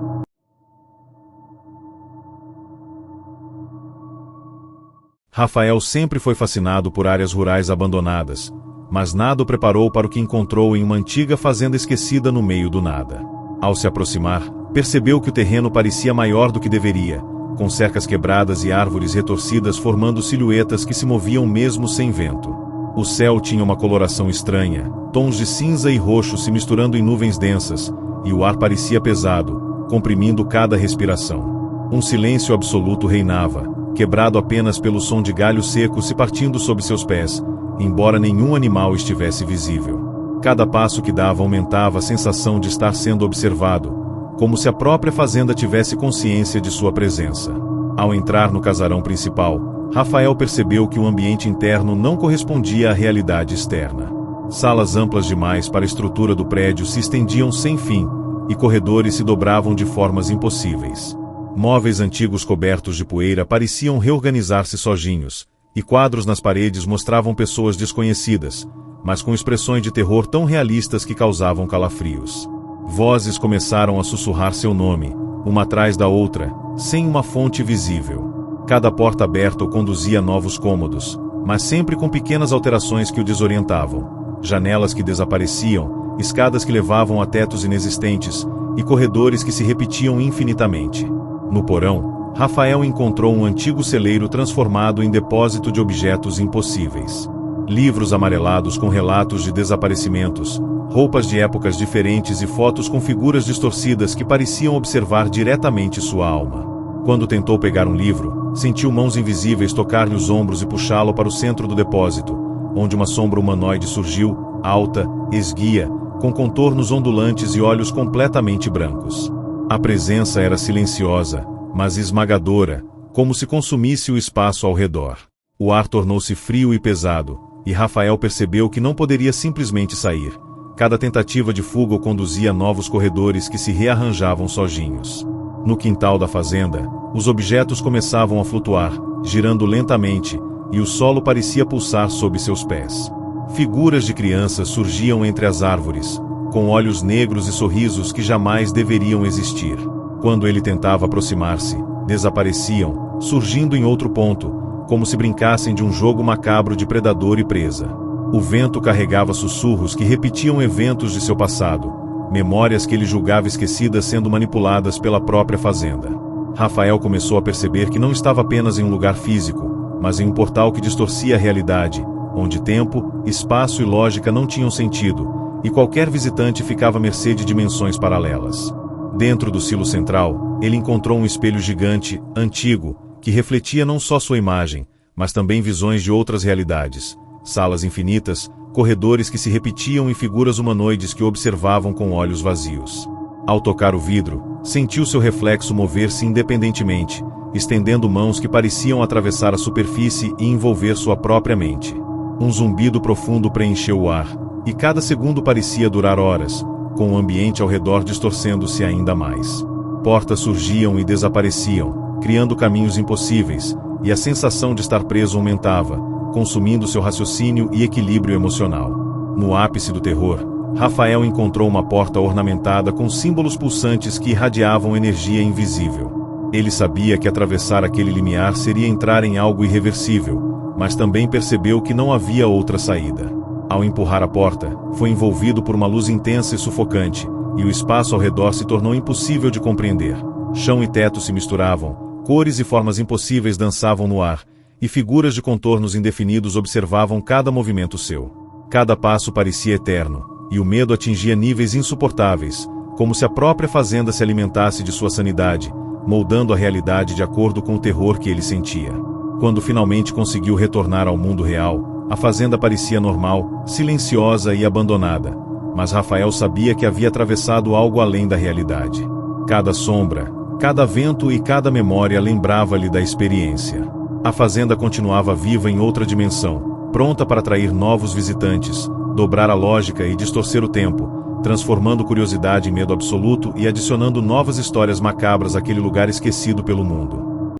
Rafael sempre foi fascinado por áreas rurais abandonadas, mas nada o preparou para o que encontrou em uma antiga fazenda esquecida no meio do nada. Ao se aproximar, percebeu que o terreno parecia maior do que deveria, com cercas quebradas e árvores retorcidas formando silhuetas que se moviam mesmo sem vento. O céu tinha uma coloração estranha, tons de cinza e roxo se misturando em nuvens densas, e o ar parecia pesado, comprimindo cada respiração. Um silêncio absoluto reinava, quebrado apenas pelo som de galhos secos se partindo sob seus pés, embora nenhum animal estivesse visível. Cada passo que dava aumentava a sensação de estar sendo observado, como se a própria fazenda tivesse consciência de sua presença. Ao entrar no casarão principal, Rafael percebeu que o ambiente interno não correspondia à realidade externa. Salas amplas demais para a estrutura do prédio se estendiam sem fim, e corredores se dobravam de formas impossíveis. Móveis antigos cobertos de poeira pareciam reorganizar-se sozinhos, e quadros nas paredes mostravam pessoas desconhecidas, mas com expressões de terror tão realistas que causavam calafrios. Vozes começaram a sussurrar seu nome, uma atrás da outra, sem uma fonte visível. Cada porta aberta o conduzia a novos cômodos, mas sempre com pequenas alterações que o desorientavam. Janelas que desapareciam, escadas que levavam a tetos inexistentes, e corredores que se repetiam infinitamente. No porão, Rafael encontrou um antigo celeiro transformado em depósito de objetos impossíveis. Livros amarelados com relatos de desaparecimentos, roupas de épocas diferentes e fotos com figuras distorcidas que pareciam observar diretamente sua alma. Quando tentou pegar um livro, sentiu mãos invisíveis tocar-lhe os ombros e puxá-lo para o centro do depósito, onde uma sombra humanoide surgiu, alta, esguia, com contornos ondulantes e olhos completamente brancos. A presença era silenciosa, mas esmagadora, como se consumisse o espaço ao redor. O ar tornou-se frio e pesado, e Rafael percebeu que não poderia simplesmente sair. Cada tentativa de fuga o conduzia a novos corredores que se rearranjavam sozinhos. No quintal da fazenda, os objetos começavam a flutuar, girando lentamente, e o solo parecia pulsar sob seus pés. Figuras de crianças surgiam entre as árvores, com olhos negros e sorrisos que jamais deveriam existir. Quando ele tentava aproximar-se, desapareciam, surgindo em outro ponto, como se brincassem de um jogo macabro de predador e presa. O vento carregava sussurros que repetiam eventos de seu passado, memórias que ele julgava esquecidas sendo manipuladas pela própria fazenda. Rafael começou a perceber que não estava apenas em um lugar físico, mas em um portal que distorcia a realidade, onde tempo, espaço e lógica não tinham sentido, e qualquer visitante ficava à mercê de dimensões paralelas. Dentro do silo central, ele encontrou um espelho gigante, antigo, que refletia não só sua imagem, mas também visões de outras realidades, salas infinitas, corredores que se repetiam e figuras humanoides que o observavam com olhos vazios. Ao tocar o vidro, sentiu seu reflexo mover-se independentemente, estendendo mãos que pareciam atravessar a superfície e envolver sua própria mente. Um zumbido profundo preencheu o ar, e cada segundo parecia durar horas, com o ambiente ao redor distorcendo-se ainda mais. Portas surgiam e desapareciam, criando caminhos impossíveis, e a sensação de estar preso aumentava, consumindo seu raciocínio e equilíbrio emocional. No ápice do terror, Rafael encontrou uma porta ornamentada com símbolos pulsantes que irradiavam energia invisível. Ele sabia que atravessar aquele limiar seria entrar em algo irreversível, mas também percebeu que não havia outra saída. Ao empurrar a porta, foi envolvido por uma luz intensa e sufocante, e o espaço ao redor se tornou impossível de compreender. Chão e teto se misturavam, cores e formas impossíveis dançavam no ar, e figuras de contornos indefinidos observavam cada movimento seu. Cada passo parecia eterno, e o medo atingia níveis insuportáveis, como se a própria fazenda se alimentasse de sua sanidade, moldando a realidade de acordo com o terror que ele sentia. Quando finalmente conseguiu retornar ao mundo real, a fazenda parecia normal, silenciosa e abandonada, mas Rafael sabia que havia atravessado algo além da realidade. Cada sombra, cada vento e cada memória lembrava-lhe da experiência. A fazenda continuava viva em outra dimensão, pronta para atrair novos visitantes, dobrar a lógica e distorcer o tempo, transformando curiosidade em medo absoluto e adicionando novas histórias macabras àquele lugar esquecido pelo mundo.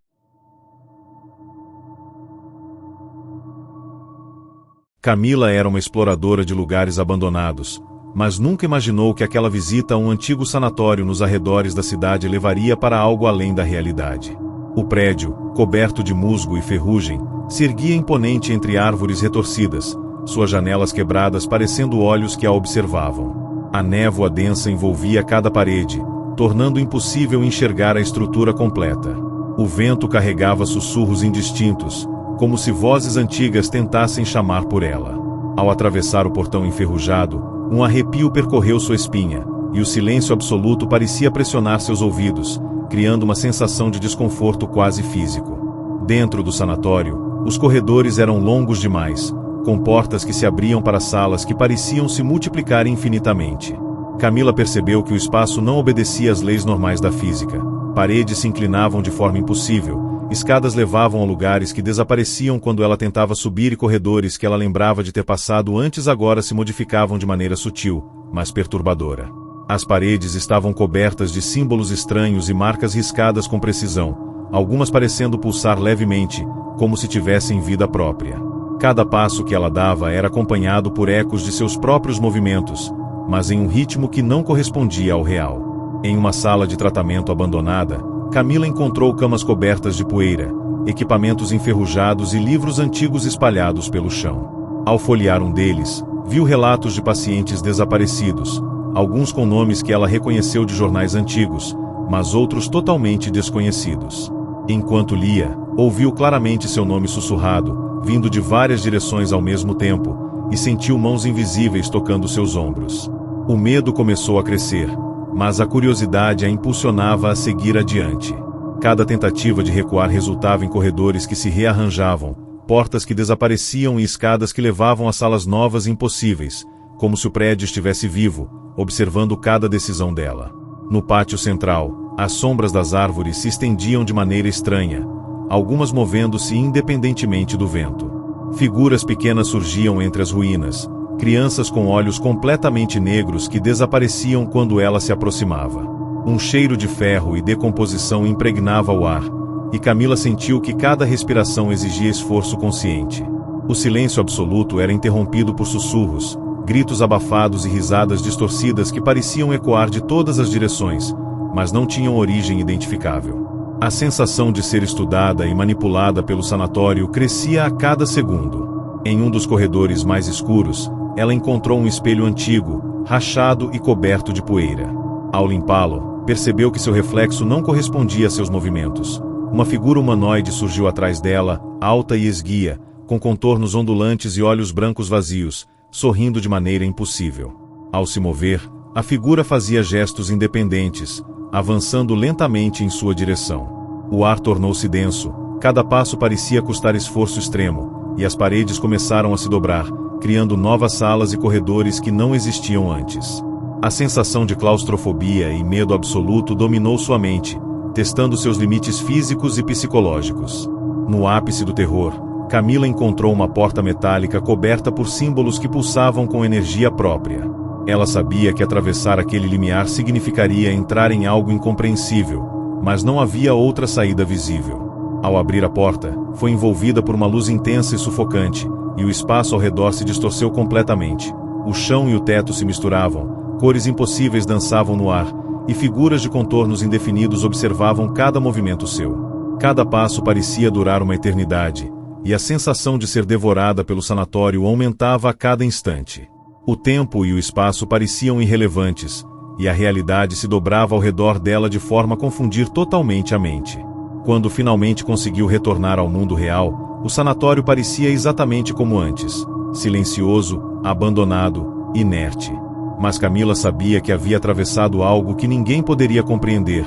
Camila era uma exploradora de lugares abandonados, mas nunca imaginou que aquela visita a um antigo sanatório nos arredores da cidade levaria para algo além da realidade. O prédio, coberto de musgo e ferrugem, se erguia imponente entre árvores retorcidas, suas janelas quebradas parecendo olhos que a observavam. A névoa densa envolvia cada parede, tornando impossível enxergar a estrutura completa. O vento carregava sussurros indistintos, como se vozes antigas tentassem chamar por ela. Ao atravessar o portão enferrujado, um arrepio percorreu sua espinha, e o silêncio absoluto parecia pressionar seus ouvidos, criando uma sensação de desconforto quase físico. Dentro do sanatório, os corredores eram longos demais, com portas que se abriam para salas que pareciam se multiplicar infinitamente. Camila percebeu que o espaço não obedecia às leis normais da física. Paredes se inclinavam de forma impossível, escadas levavam a lugares que desapareciam quando ela tentava subir e corredores que ela lembrava de ter passado antes agora se modificavam de maneira sutil, mas perturbadora. As paredes estavam cobertas de símbolos estranhos e marcas riscadas com precisão, algumas parecendo pulsar levemente, como se tivessem vida própria. Cada passo que ela dava era acompanhado por ecos de seus próprios movimentos, mas em um ritmo que não correspondia ao real. Em uma sala de tratamento abandonada, Camila encontrou camas cobertas de poeira, equipamentos enferrujados e livros antigos espalhados pelo chão. Ao folhear um deles, viu relatos de pacientes desaparecidos, alguns com nomes que ela reconheceu de jornais antigos, mas outros totalmente desconhecidos. Enquanto lia, ouviu claramente seu nome sussurrado, vindo de várias direções ao mesmo tempo, e sentiu mãos invisíveis tocando seus ombros. O medo começou a crescer, mas a curiosidade a impulsionava a seguir adiante. Cada tentativa de recuar resultava em corredores que se rearranjavam, portas que desapareciam e escadas que levavam a salas novas e impossíveis, como se o prédio estivesse vivo, observando cada decisão dela. No pátio central, as sombras das árvores se estendiam de maneira estranha, algumas movendo-se independentemente do vento. Figuras pequenas surgiam entre as ruínas, crianças com olhos completamente negros que desapareciam quando ela se aproximava. Um cheiro de ferro e decomposição impregnava o ar, e Camila sentiu que cada respiração exigia esforço consciente. O silêncio absoluto era interrompido por sussurros, gritos abafados e risadas distorcidas que pareciam ecoar de todas as direções, mas não tinham origem identificável. A sensação de ser estudada e manipulada pelo sanatório crescia a cada segundo. Em um dos corredores mais escuros, ela encontrou um espelho antigo, rachado e coberto de poeira. Ao limpá-lo, percebeu que seu reflexo não correspondia a seus movimentos. Uma figura humanoide surgiu atrás dela, alta e esguia, com contornos ondulantes e olhos brancos vazios, sorrindo de maneira impossível. Ao se mover, a figura fazia gestos independentes, avançando lentamente em sua direção. O ar tornou-se denso, cada passo parecia custar esforço extremo, e as paredes começaram a se dobrar, criando novas salas e corredores que não existiam antes. A sensação de claustrofobia e medo absoluto dominou sua mente, testando seus limites físicos e psicológicos. No ápice do terror, Camila encontrou uma porta metálica coberta por símbolos que pulsavam com energia própria. Ela sabia que atravessar aquele limiar significaria entrar em algo incompreensível, mas não havia outra saída visível. Ao abrir a porta, foi envolvida por uma luz intensa e sufocante, e o espaço ao redor se distorceu completamente. O chão e o teto se misturavam, cores impossíveis dançavam no ar, e figuras de contornos indefinidos observavam cada movimento seu. Cada passo parecia durar uma eternidade, e a sensação de ser devorada pelo sanatório aumentava a cada instante. O tempo e o espaço pareciam irrelevantes, e a realidade se dobrava ao redor dela de forma a confundir totalmente a mente. Quando finalmente conseguiu retornar ao mundo real, o sanatório parecia exatamente como antes, silencioso, abandonado, inerte. Mas Camila sabia que havia atravessado algo que ninguém poderia compreender,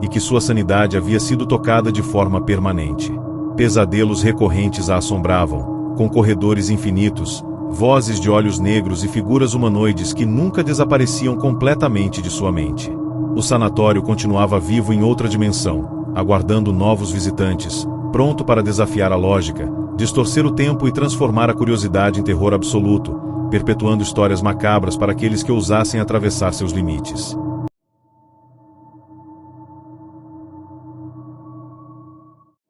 e que sua sanidade havia sido tocada de forma permanente. Pesadelos recorrentes a assombravam, com corredores infinitos, vozes de olhos negros e figuras humanoides que nunca desapareciam completamente de sua mente. O sanatório continuava vivo em outra dimensão, aguardando novos visitantes, pronto para desafiar a lógica, distorcer o tempo e transformar a curiosidade em terror absoluto, perpetuando histórias macabras para aqueles que ousassem atravessar seus limites.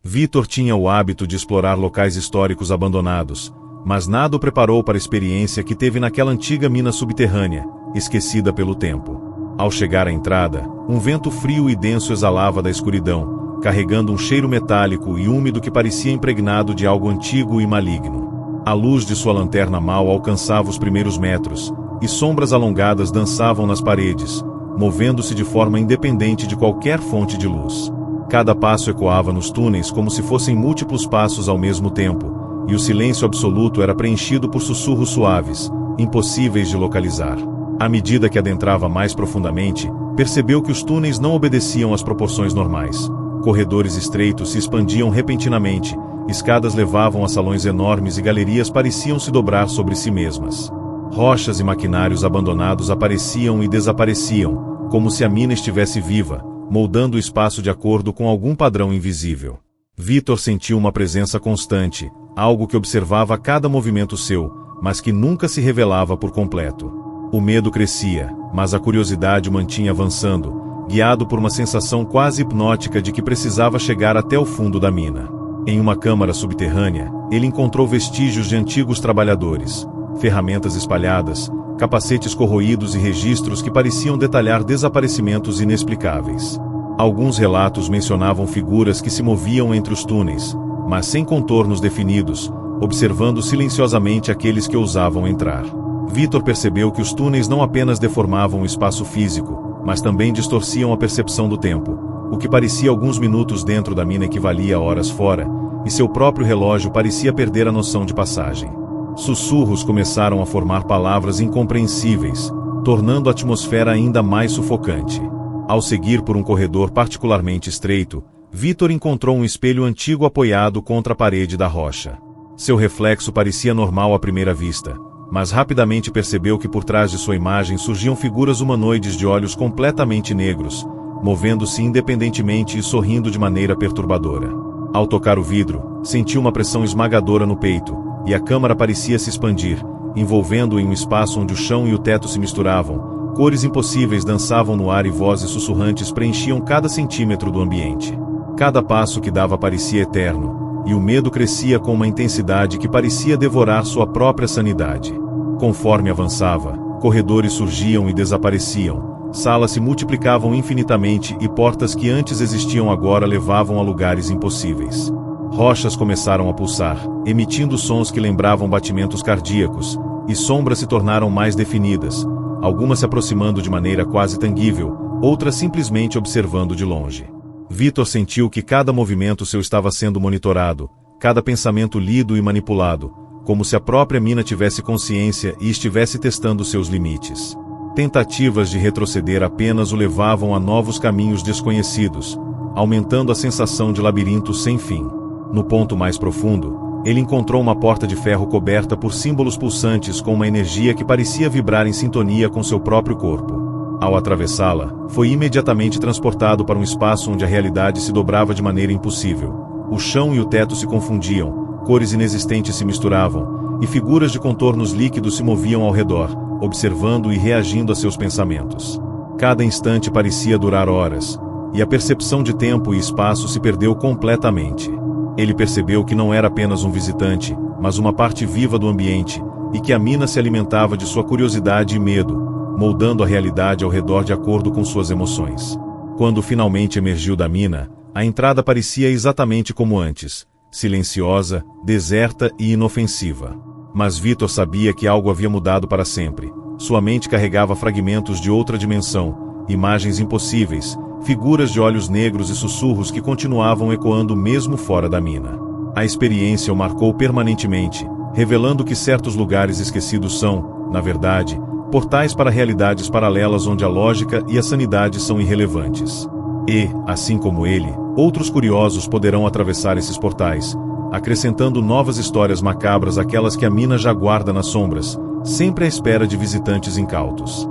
Vitor tinha o hábito de explorar locais históricos abandonados, mas nada o preparou para a experiência que teve naquela antiga mina subterrânea, esquecida pelo tempo. Ao chegar à entrada, um vento frio e denso exalava da escuridão, carregando um cheiro metálico e úmido que parecia impregnado de algo antigo e maligno. A luz de sua lanterna mal alcançava os primeiros metros, e sombras alongadas dançavam nas paredes, movendo-se de forma independente de qualquer fonte de luz. Cada passo ecoava nos túneis como se fossem múltiplos passos ao mesmo tempo, e o silêncio absoluto era preenchido por sussurros suaves, impossíveis de localizar. À medida que adentrava mais profundamente, percebeu que os túneis não obedeciam às proporções normais. Corredores estreitos se expandiam repentinamente, escadas levavam a salões enormes e galerias pareciam se dobrar sobre si mesmas. Rochas e maquinários abandonados apareciam e desapareciam, como se a mina estivesse viva, moldando o espaço de acordo com algum padrão invisível. Vitor sentiu uma presença constante, algo que observava cada movimento seu, mas que nunca se revelava por completo. O medo crescia, mas a curiosidade o mantinha avançando, guiado por uma sensação quase hipnótica de que precisava chegar até o fundo da mina. Em uma câmara subterrânea, ele encontrou vestígios de antigos trabalhadores, ferramentas espalhadas, capacetes corroídos e registros que pareciam detalhar desaparecimentos inexplicáveis. Alguns relatos mencionavam figuras que se moviam entre os túneis, mas sem contornos definidos, observando silenciosamente aqueles que ousavam entrar. Vitor percebeu que os túneis não apenas deformavam o espaço físico, mas também distorciam a percepção do tempo. O que parecia alguns minutos dentro da mina equivalia a horas fora, e seu próprio relógio parecia perder a noção de passagem. Sussurros começaram a formar palavras incompreensíveis, tornando a atmosfera ainda mais sufocante. Ao seguir por um corredor particularmente estreito, Vitor encontrou um espelho antigo apoiado contra a parede da rocha. Seu reflexo parecia normal à primeira vista, mas rapidamente percebeu que por trás de sua imagem surgiam figuras humanoides de olhos completamente negros, movendo-se independentemente e sorrindo de maneira perturbadora. Ao tocar o vidro, sentiu uma pressão esmagadora no peito, e a câmara parecia se expandir, envolvendo-o em um espaço onde o chão e o teto se misturavam. Cores impossíveis dançavam no ar e vozes sussurrantes preenchiam cada centímetro do ambiente. Cada passo que dava parecia eterno, e o medo crescia com uma intensidade que parecia devorar sua própria sanidade. Conforme avançava, corredores surgiam e desapareciam, salas se multiplicavam infinitamente e portas que antes existiam agora levavam a lugares impossíveis. Rochas começaram a pulsar, emitindo sons que lembravam batimentos cardíacos, e sombras se tornaram mais definidas, algumas se aproximando de maneira quase tangível, outras simplesmente observando de longe. Vitor sentiu que cada movimento seu estava sendo monitorado, cada pensamento lido e manipulado, como se a própria mina tivesse consciência e estivesse testando seus limites. Tentativas de retroceder apenas o levavam a novos caminhos desconhecidos, aumentando a sensação de labirinto sem fim. No ponto mais profundo, ele encontrou uma porta de ferro coberta por símbolos pulsantes com uma energia que parecia vibrar em sintonia com seu próprio corpo. Ao atravessá-la, foi imediatamente transportado para um espaço onde a realidade se dobrava de maneira impossível. O chão e o teto se confundiam, cores inexistentes se misturavam, e figuras de contornos líquidos se moviam ao redor, observando e reagindo a seus pensamentos. Cada instante parecia durar horas, e a percepção de tempo e espaço se perdeu completamente. Ele percebeu que não era apenas um visitante, mas uma parte viva do ambiente, e que a mina se alimentava de sua curiosidade e medo, moldando a realidade ao redor de acordo com suas emoções. Quando finalmente emergiu da mina, a entrada parecia exatamente como antes, silenciosa, deserta e inofensiva. Mas Victor sabia que algo havia mudado para sempre. Sua mente carregava fragmentos de outra dimensão, imagens impossíveis, figuras de olhos negros e sussurros que continuavam ecoando mesmo fora da mina. A experiência o marcou permanentemente, revelando que certos lugares esquecidos são, na verdade, portais para realidades paralelas onde a lógica e a sanidade são irrelevantes. E, assim como ele, outros curiosos poderão atravessar esses portais, acrescentando novas histórias macabras àquelas que a mina já guarda nas sombras, sempre à espera de visitantes incautos.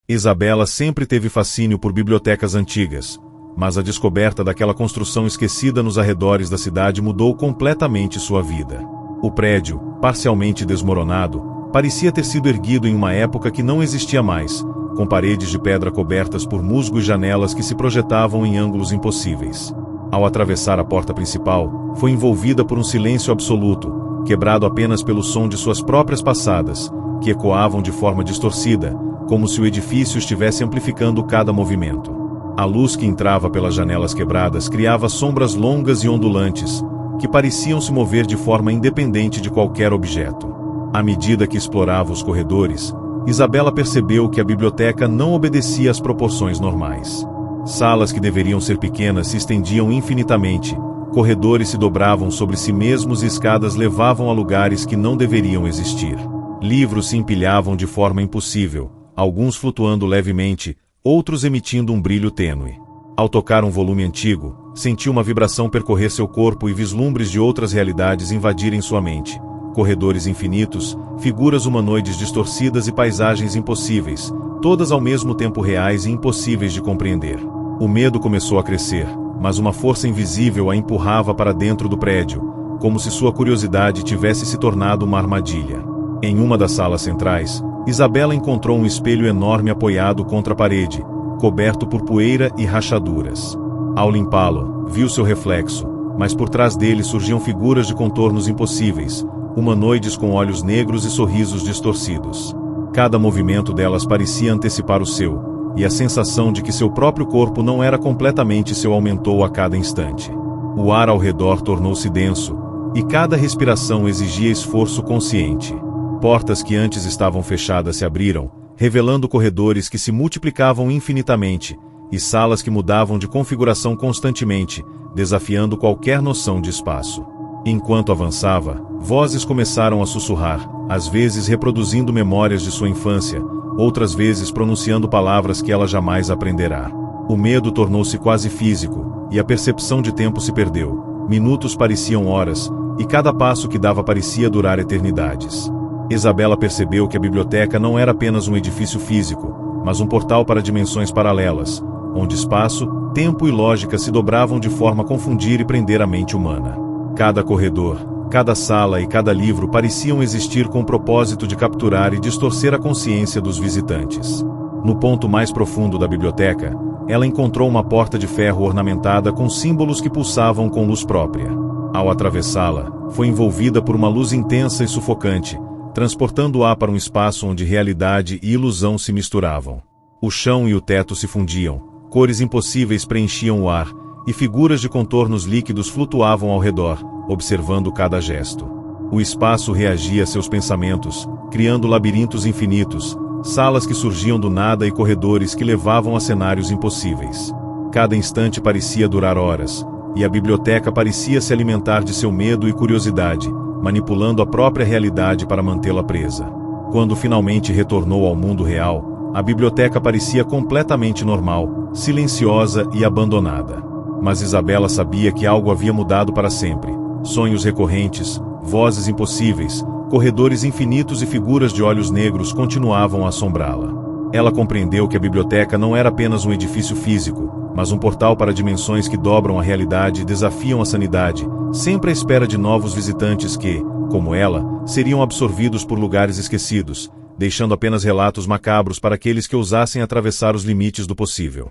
Isabela sempre teve fascínio por bibliotecas antigas, mas a descoberta daquela construção esquecida nos arredores da cidade mudou completamente sua vida. O prédio, parcialmente desmoronado, parecia ter sido erguido em uma época que não existia mais, com paredes de pedra cobertas por musgo e janelas que se projetavam em ângulos impossíveis. Ao atravessar a porta principal, foi envolvida por um silêncio absoluto, quebrado apenas pelo som de suas próprias passadas, que ecoavam de forma distorcida, como se o edifício estivesse amplificando cada movimento. A luz que entrava pelas janelas quebradas criava sombras longas e ondulantes, que pareciam se mover de forma independente de qualquer objeto. À medida que explorava os corredores, Isabela percebeu que a biblioteca não obedecia às proporções normais. Salas que deveriam ser pequenas se estendiam infinitamente, corredores se dobravam sobre si mesmos e escadas levavam a lugares que não deveriam existir. Livros se empilhavam de forma impossível, alguns flutuando levemente, outros emitindo um brilho tênue. Ao tocar um volume antigo, sentiu uma vibração percorrer seu corpo e vislumbres de outras realidades invadirem sua mente. Corredores infinitos, figuras humanoides distorcidas e paisagens impossíveis, todas ao mesmo tempo reais e impossíveis de compreender. O medo começou a crescer, mas uma força invisível a empurrava para dentro do prédio, como se sua curiosidade tivesse se tornado uma armadilha. Em uma das salas centrais, Isabela encontrou um espelho enorme apoiado contra a parede, coberto por poeira e rachaduras. Ao limpá-lo, viu seu reflexo, mas por trás dele surgiam figuras de contornos impossíveis, humanoides com olhos negros e sorrisos distorcidos. Cada movimento delas parecia antecipar o seu, e a sensação de que seu próprio corpo não era completamente seu aumentou a cada instante. O ar ao redor tornou-se denso, e cada respiração exigia esforço consciente. Portas que antes estavam fechadas se abriram, revelando corredores que se multiplicavam infinitamente, e salas que mudavam de configuração constantemente, desafiando qualquer noção de espaço. Enquanto avançava, vozes começaram a sussurrar, às vezes reproduzindo memórias de sua infância, outras vezes pronunciando palavras que ela jamais aprenderá. O medo tornou-se quase físico, e a percepção de tempo se perdeu. Minutos pareciam horas, e cada passo que dava parecia durar eternidades. Isabela percebeu que a biblioteca não era apenas um edifício físico, mas um portal para dimensões paralelas, onde espaço, tempo e lógica se dobravam de forma a confundir e prender a mente humana. Cada corredor, cada sala e cada livro pareciam existir com o propósito de capturar e distorcer a consciência dos visitantes. No ponto mais profundo da biblioteca, ela encontrou uma porta de ferro ornamentada com símbolos que pulsavam com luz própria. Ao atravessá-la, foi envolvida por uma luz intensa e sufocante, transportando-a para um espaço onde realidade e ilusão se misturavam. O chão e o teto se fundiam, cores impossíveis preenchiam o ar, e figuras de contornos líquidos flutuavam ao redor, observando cada gesto. O espaço reagia a seus pensamentos, criando labirintos infinitos, salas que surgiam do nada e corredores que levavam a cenários impossíveis. Cada instante parecia durar horas, e a biblioteca parecia se alimentar de seu medo e curiosidade, manipulando a própria realidade para mantê-la presa. Quando finalmente retornou ao mundo real, a biblioteca parecia completamente normal, silenciosa e abandonada. Mas Isabela sabia que algo havia mudado para sempre. Sonhos recorrentes, vozes impossíveis, Corredores infinitos e figuras de olhos negros continuavam a assombrá-la. Ela compreendeu que a biblioteca não era apenas um edifício físico, mas um portal para dimensões que dobram a realidade e desafiam a sanidade, sempre à espera de novos visitantes que, como ela, seriam absorvidos por lugares esquecidos, deixando apenas relatos macabros para aqueles que ousassem atravessar os limites do possível.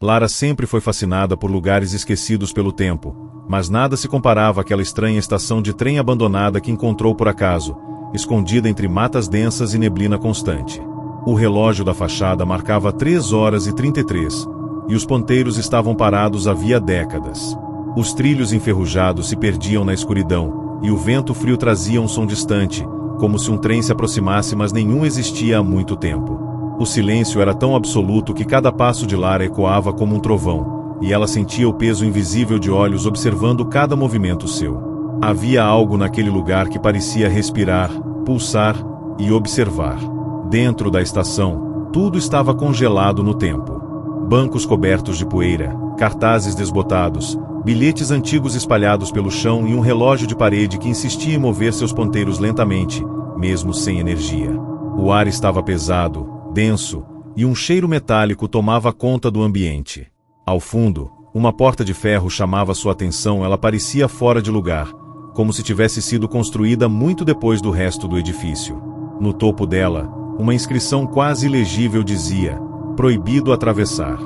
Lara sempre foi fascinada por lugares esquecidos pelo tempo, mas nada se comparava àquela estranha estação de trem abandonada que encontrou por acaso, escondida entre matas densas e neblina constante. O relógio da fachada marcava 3h33, e os ponteiros estavam parados havia décadas. Os trilhos enferrujados se perdiam na escuridão, e o vento frio trazia um som distante, como se um trem se aproximasse, mas nenhum existia há muito tempo. O silêncio era tão absoluto que cada passo de Lara ecoava como um trovão, e ela sentia o peso invisível de olhos observando cada movimento seu. Havia algo naquele lugar que parecia respirar, pulsar e observar. Dentro da estação, tudo estava congelado no tempo. Bancos cobertos de poeira, cartazes desbotados, bilhetes antigos espalhados pelo chão e um relógio de parede que insistia em mover seus ponteiros lentamente, mesmo sem energia. O ar estava pesado, denso, e um cheiro metálico tomava conta do ambiente. Ao fundo, uma porta de ferro chamava sua atenção. Ela parecia fora de lugar, como se tivesse sido construída muito depois do resto do edifício. No topo dela, uma inscrição quase ilegível dizia: "Proibido atravessar".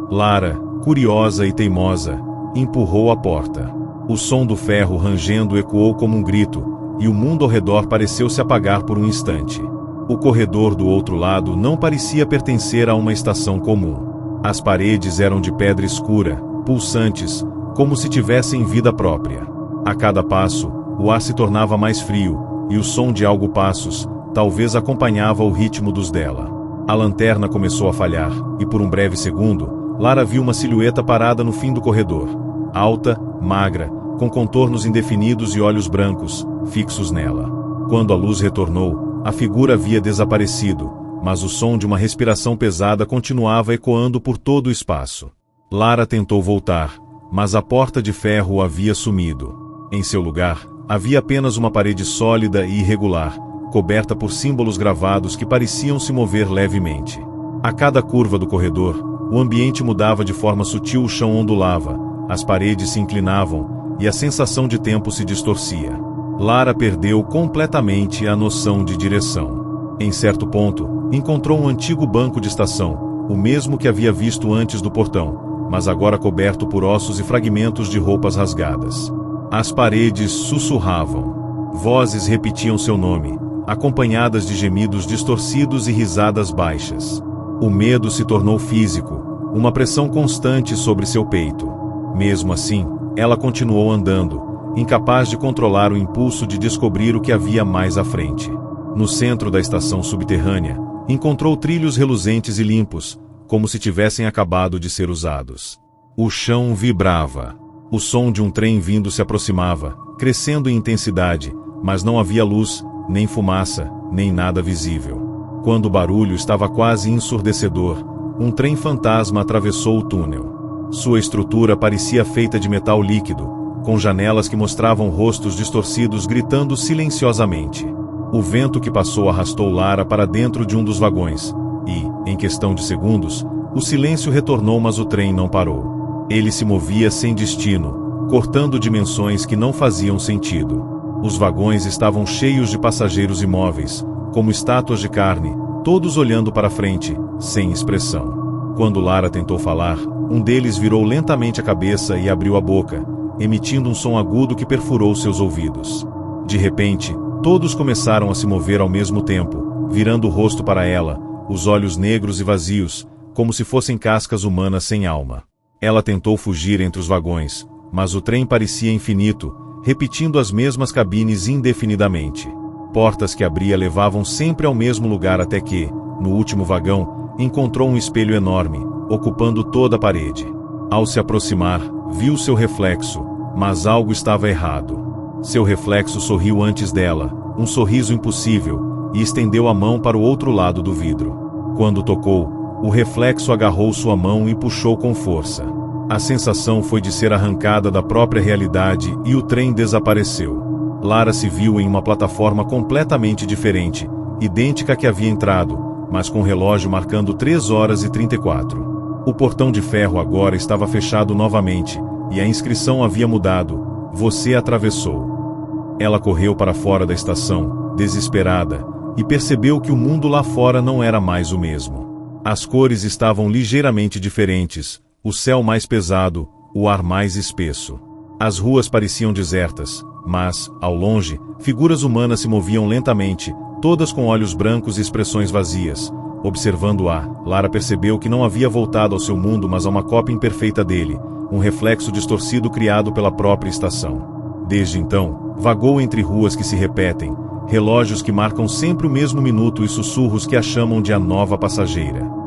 Lara, curiosa e teimosa, empurrou a porta. O som do ferro rangendo ecoou como um grito, e o mundo ao redor pareceu se apagar por um instante. O corredor do outro lado não parecia pertencer a uma estação comum. As paredes eram de pedra escura, pulsantes, como se tivessem vida própria. A cada passo, o ar se tornava mais frio, e o som de alguns passos, talvez acompanhava o ritmo dos dela. A lanterna começou a falhar, e por um breve segundo, Lara viu uma silhueta parada no fim do corredor. Alta, magra, com contornos indefinidos e olhos brancos, fixos nela. Quando a luz retornou, a figura havia desaparecido, mas o som de uma respiração pesada continuava ecoando por todo o espaço. Lara tentou voltar, mas a porta de ferro havia sumido. Em seu lugar, havia apenas uma parede sólida e irregular, coberta por símbolos gravados que pareciam se mover levemente. A cada curva do corredor, o ambiente mudava de forma sutil, o chão ondulava, as paredes se inclinavam, e a sensação de tempo se distorcia. Lara perdeu completamente a noção de direção. Em certo ponto, encontrou um antigo banco de estação, o mesmo que havia visto antes do portão, mas agora coberto por ossos e fragmentos de roupas rasgadas. As paredes sussurravam. Vozes repetiam seu nome, acompanhadas de gemidos distorcidos e risadas baixas. O medo se tornou físico, uma pressão constante sobre seu peito. Mesmo assim, ela continuou andando, incapaz de controlar o impulso de descobrir o que havia mais à frente. No centro da estação subterrânea, encontrou trilhos reluzentes e limpos, como se tivessem acabado de ser usados. O chão vibrava. O som de um trem vindo se aproximava, crescendo em intensidade, mas não havia luz, nem fumaça, nem nada visível. Quando o barulho estava quase ensurdecedor, um trem fantasma atravessou o túnel. Sua estrutura parecia feita de metal líquido, com janelas que mostravam rostos distorcidos gritando silenciosamente. O vento que passou arrastou Lara para dentro de um dos vagões, e, em questão de segundos, o silêncio retornou, mas o trem não parou. Ele se movia sem destino, cortando dimensões que não faziam sentido. Os vagões estavam cheios de passageiros imóveis, como estátuas de carne, todos olhando para frente, sem expressão. Quando Lara tentou falar, um deles virou lentamente a cabeça e abriu a boca, emitindo um som agudo que perfurou seus ouvidos. De repente, todos começaram a se mover ao mesmo tempo, virando o rosto para ela, os olhos negros e vazios, como se fossem cascas humanas sem alma. Ela tentou fugir entre os vagões, mas o trem parecia infinito, repetindo as mesmas cabines indefinidamente. Portas que abria levavam sempre ao mesmo lugar até que, no último vagão, encontrou um espelho enorme, ocupando toda a parede. Ao se aproximar, viu seu reflexo, mas algo estava errado. Seu reflexo sorriu antes dela, um sorriso impossível, e estendeu a mão para o outro lado do vidro. Quando tocou, o reflexo agarrou sua mão e puxou com força. A sensação foi de ser arrancada da própria realidade e o trem desapareceu. Lara se viu em uma plataforma completamente diferente, idêntica à que havia entrado, mas com o relógio marcando 3h34. O portão de ferro agora estava fechado novamente, e a inscrição havia mudado: "Você atravessou". Ela correu para fora da estação, desesperada, e percebeu que o mundo lá fora não era mais o mesmo. As cores estavam ligeiramente diferentes, o céu mais pesado, o ar mais espesso. As ruas pareciam desertas, mas, ao longe, figuras humanas se moviam lentamente, todas com olhos brancos e expressões vazias. Observando-a, Lara percebeu que não havia voltado ao seu mundo, mas a uma cópia imperfeita dele, um reflexo distorcido criado pela própria estação. Desde então, vagou entre ruas que se repetem, relógios que marcam sempre o mesmo minuto e sussurros que a chamam de a nova passageira.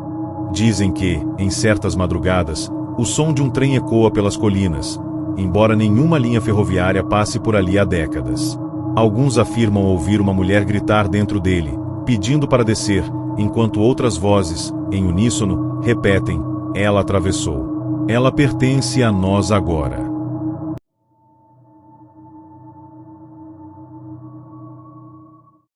Dizem que, em certas madrugadas, o som de um trem ecoa pelas colinas, embora nenhuma linha ferroviária passe por ali há décadas. Alguns afirmam ouvir uma mulher gritar dentro dele, pedindo para descer, enquanto outras vozes, em uníssono, repetem: "Ela atravessou. Ela pertence a nós agora".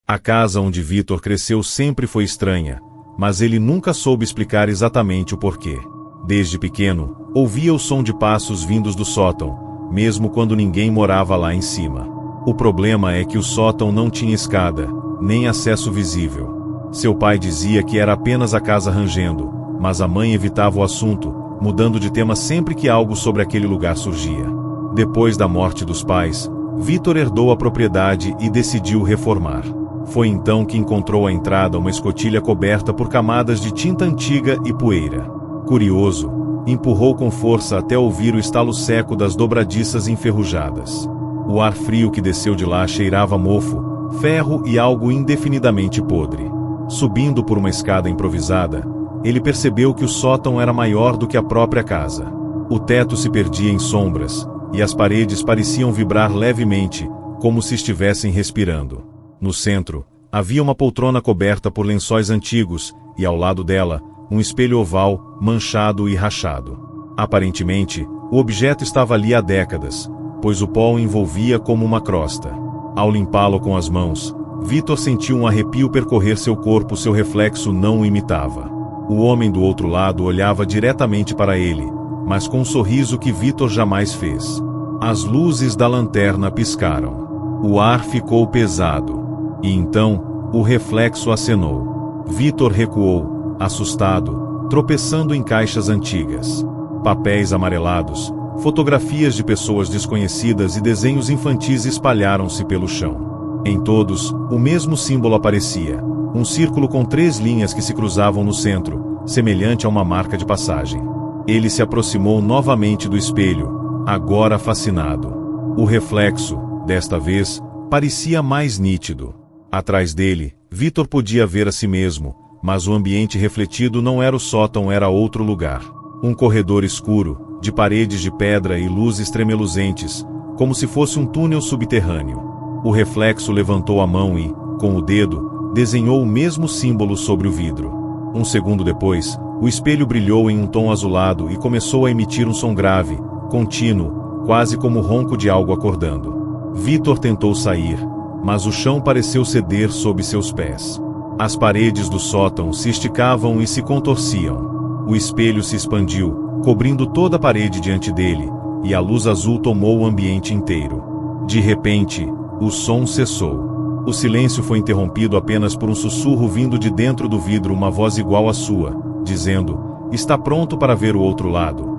A casa onde Victor cresceu sempre foi estranha, mas ele nunca soube explicar exatamente o porquê. Desde pequeno, ouvia o som de passos vindos do sótão, mesmo quando ninguém morava lá em cima. O problema é que o sótão não tinha escada, nem acesso visível. Seu pai dizia que era apenas a casa rangendo, mas a mãe evitava o assunto, mudando de tema sempre que algo sobre aquele lugar surgia. Depois da morte dos pais, Victor herdou a propriedade e decidiu reformar. Foi então que encontrou à entrada uma escotilha coberta por camadas de tinta antiga e poeira. Curioso, empurrou com força até ouvir o estalo seco das dobradiças enferrujadas. O ar frio que desceu de lá cheirava a mofo, ferro e algo indefinidamente podre. Subindo por uma escada improvisada, ele percebeu que o sótão era maior do que a própria casa. O teto se perdia em sombras, e as paredes pareciam vibrar levemente, como se estivessem respirando. No centro, havia uma poltrona coberta por lençóis antigos, e ao lado dela, um espelho oval, manchado e rachado. Aparentemente, o objeto estava ali há décadas, pois o pó o envolvia como uma crosta. Ao limpá-lo com as mãos, Victor sentiu um arrepio percorrer seu corpo, seu reflexo não o imitava. O homem do outro lado olhava diretamente para ele, mas com um sorriso que Victor jamais fez. As luzes da lanterna piscaram. O ar ficou pesado. E então, o reflexo acenou. Victor recuou, assustado, tropeçando em caixas antigas. Papéis amarelados, fotografias de pessoas desconhecidas e desenhos infantis espalharam-se pelo chão. Em todos, o mesmo símbolo aparecia, um círculo com 3 linhas que se cruzavam no centro, semelhante a uma marca de passagem. Ele se aproximou novamente do espelho, agora fascinado. O reflexo, desta vez, parecia mais nítido. Atrás dele, Victor podia ver a si mesmo, mas o ambiente refletido não era o sótão, era outro lugar. Um corredor escuro, de paredes de pedra e luzes tremeluzentes, como se fosse um túnel subterrâneo. O reflexo levantou a mão e, com o dedo, desenhou o mesmo símbolo sobre o vidro. Um segundo depois, o espelho brilhou em um tom azulado e começou a emitir um som grave, contínuo, quase como o ronco de algo acordando. Victor tentou sair, mas o chão pareceu ceder sob seus pés. As paredes do sótão se esticavam e se contorciam. O espelho se expandiu, cobrindo toda a parede diante dele, e a luz azul tomou o ambiente inteiro. De repente, o som cessou. O silêncio foi interrompido apenas por um sussurro vindo de dentro do vidro, uma voz igual à sua, dizendo: "Está pronto para ver o outro lado?"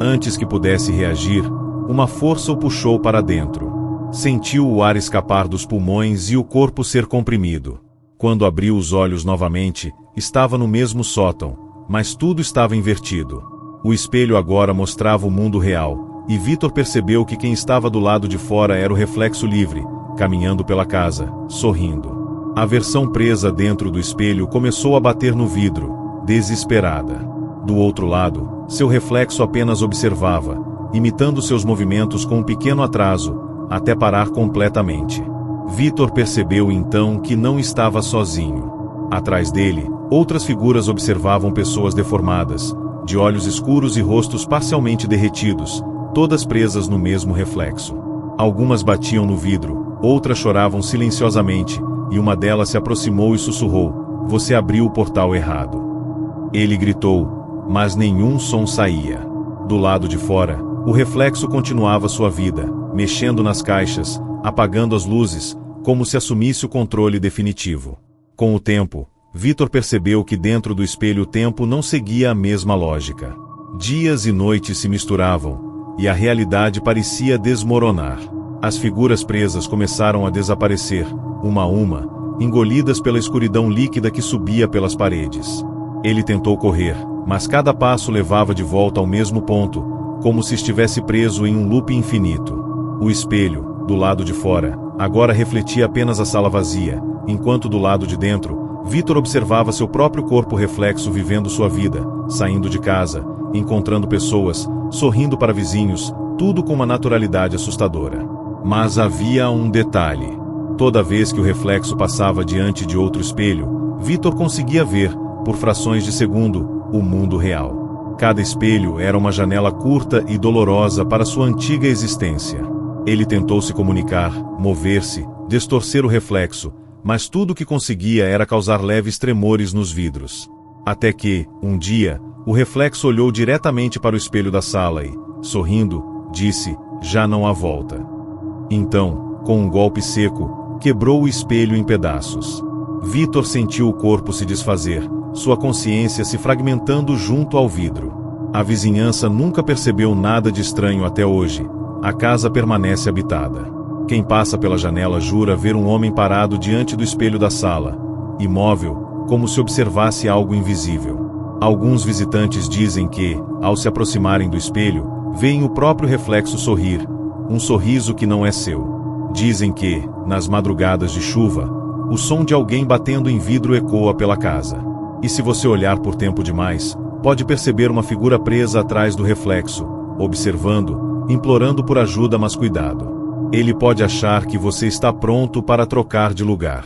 Antes que pudesse reagir, uma força o puxou para dentro. Sentiu o ar escapar dos pulmões e o corpo ser comprimido. Quando abriu os olhos novamente, estava no mesmo sótão, mas tudo estava invertido. O espelho agora mostrava o mundo real, e Victor percebeu que quem estava do lado de fora era o reflexo livre, caminhando pela casa, sorrindo. A versão presa dentro do espelho começou a bater no vidro, desesperada. Do outro lado, seu reflexo apenas observava, imitando seus movimentos com um pequeno atraso, até parar completamente. Victor percebeu então que não estava sozinho. Atrás dele, outras figuras observavam pessoas deformadas, de olhos escuros e rostos parcialmente derretidos, todas presas no mesmo reflexo. Algumas batiam no vidro, outras choravam silenciosamente, e uma delas se aproximou e sussurrou: "Você abriu o portal errado." Ele gritou, mas nenhum som saía. Do lado de fora, o reflexo continuava sua vida, mexendo nas caixas, apagando as luzes, como se assumisse o controle definitivo. Com o tempo, Vitor percebeu que dentro do espelho o tempo não seguia a mesma lógica. Dias e noites se misturavam, e a realidade parecia desmoronar. As figuras presas começaram a desaparecer, uma a uma, engolidas pela escuridão líquida que subia pelas paredes. Ele tentou correr, mas cada passo levava de volta ao mesmo ponto, como se estivesse preso em um loop infinito. O espelho, do lado de fora, agora refletia apenas a sala vazia, enquanto do lado de dentro, Vitor observava seu próprio corpo reflexo vivendo sua vida, saindo de casa, encontrando pessoas, sorrindo para vizinhos, tudo com uma naturalidade assustadora. Mas havia um detalhe. Toda vez que o reflexo passava diante de outro espelho, Vitor conseguia ver, por frações de segundo, o mundo real. Cada espelho era uma janela curta e dolorosa para sua antiga existência. Ele tentou se comunicar, mover-se, distorcer o reflexo, mas tudo o que conseguia era causar leves tremores nos vidros. Até que, um dia, o reflexo olhou diretamente para o espelho da sala e, sorrindo, disse: "Já não há volta." Então, com um golpe seco, quebrou o espelho em pedaços. Vitor sentiu o corpo se desfazer, sua consciência se fragmentando junto ao vidro. A vizinhança nunca percebeu nada de estranho até hoje. A casa permanece habitada. Quem passa pela janela jura ver um homem parado diante do espelho da sala, imóvel, como se observasse algo invisível. Alguns visitantes dizem que, ao se aproximarem do espelho, veem o próprio reflexo sorrir, um sorriso que não é seu. Dizem que, nas madrugadas de chuva, o som de alguém batendo em vidro ecoa pela casa. E se você olhar por tempo demais, pode perceber uma figura presa atrás do reflexo, observando, implorando por ajuda, mas cuidado. Ele pode achar que você está pronto para trocar de lugar.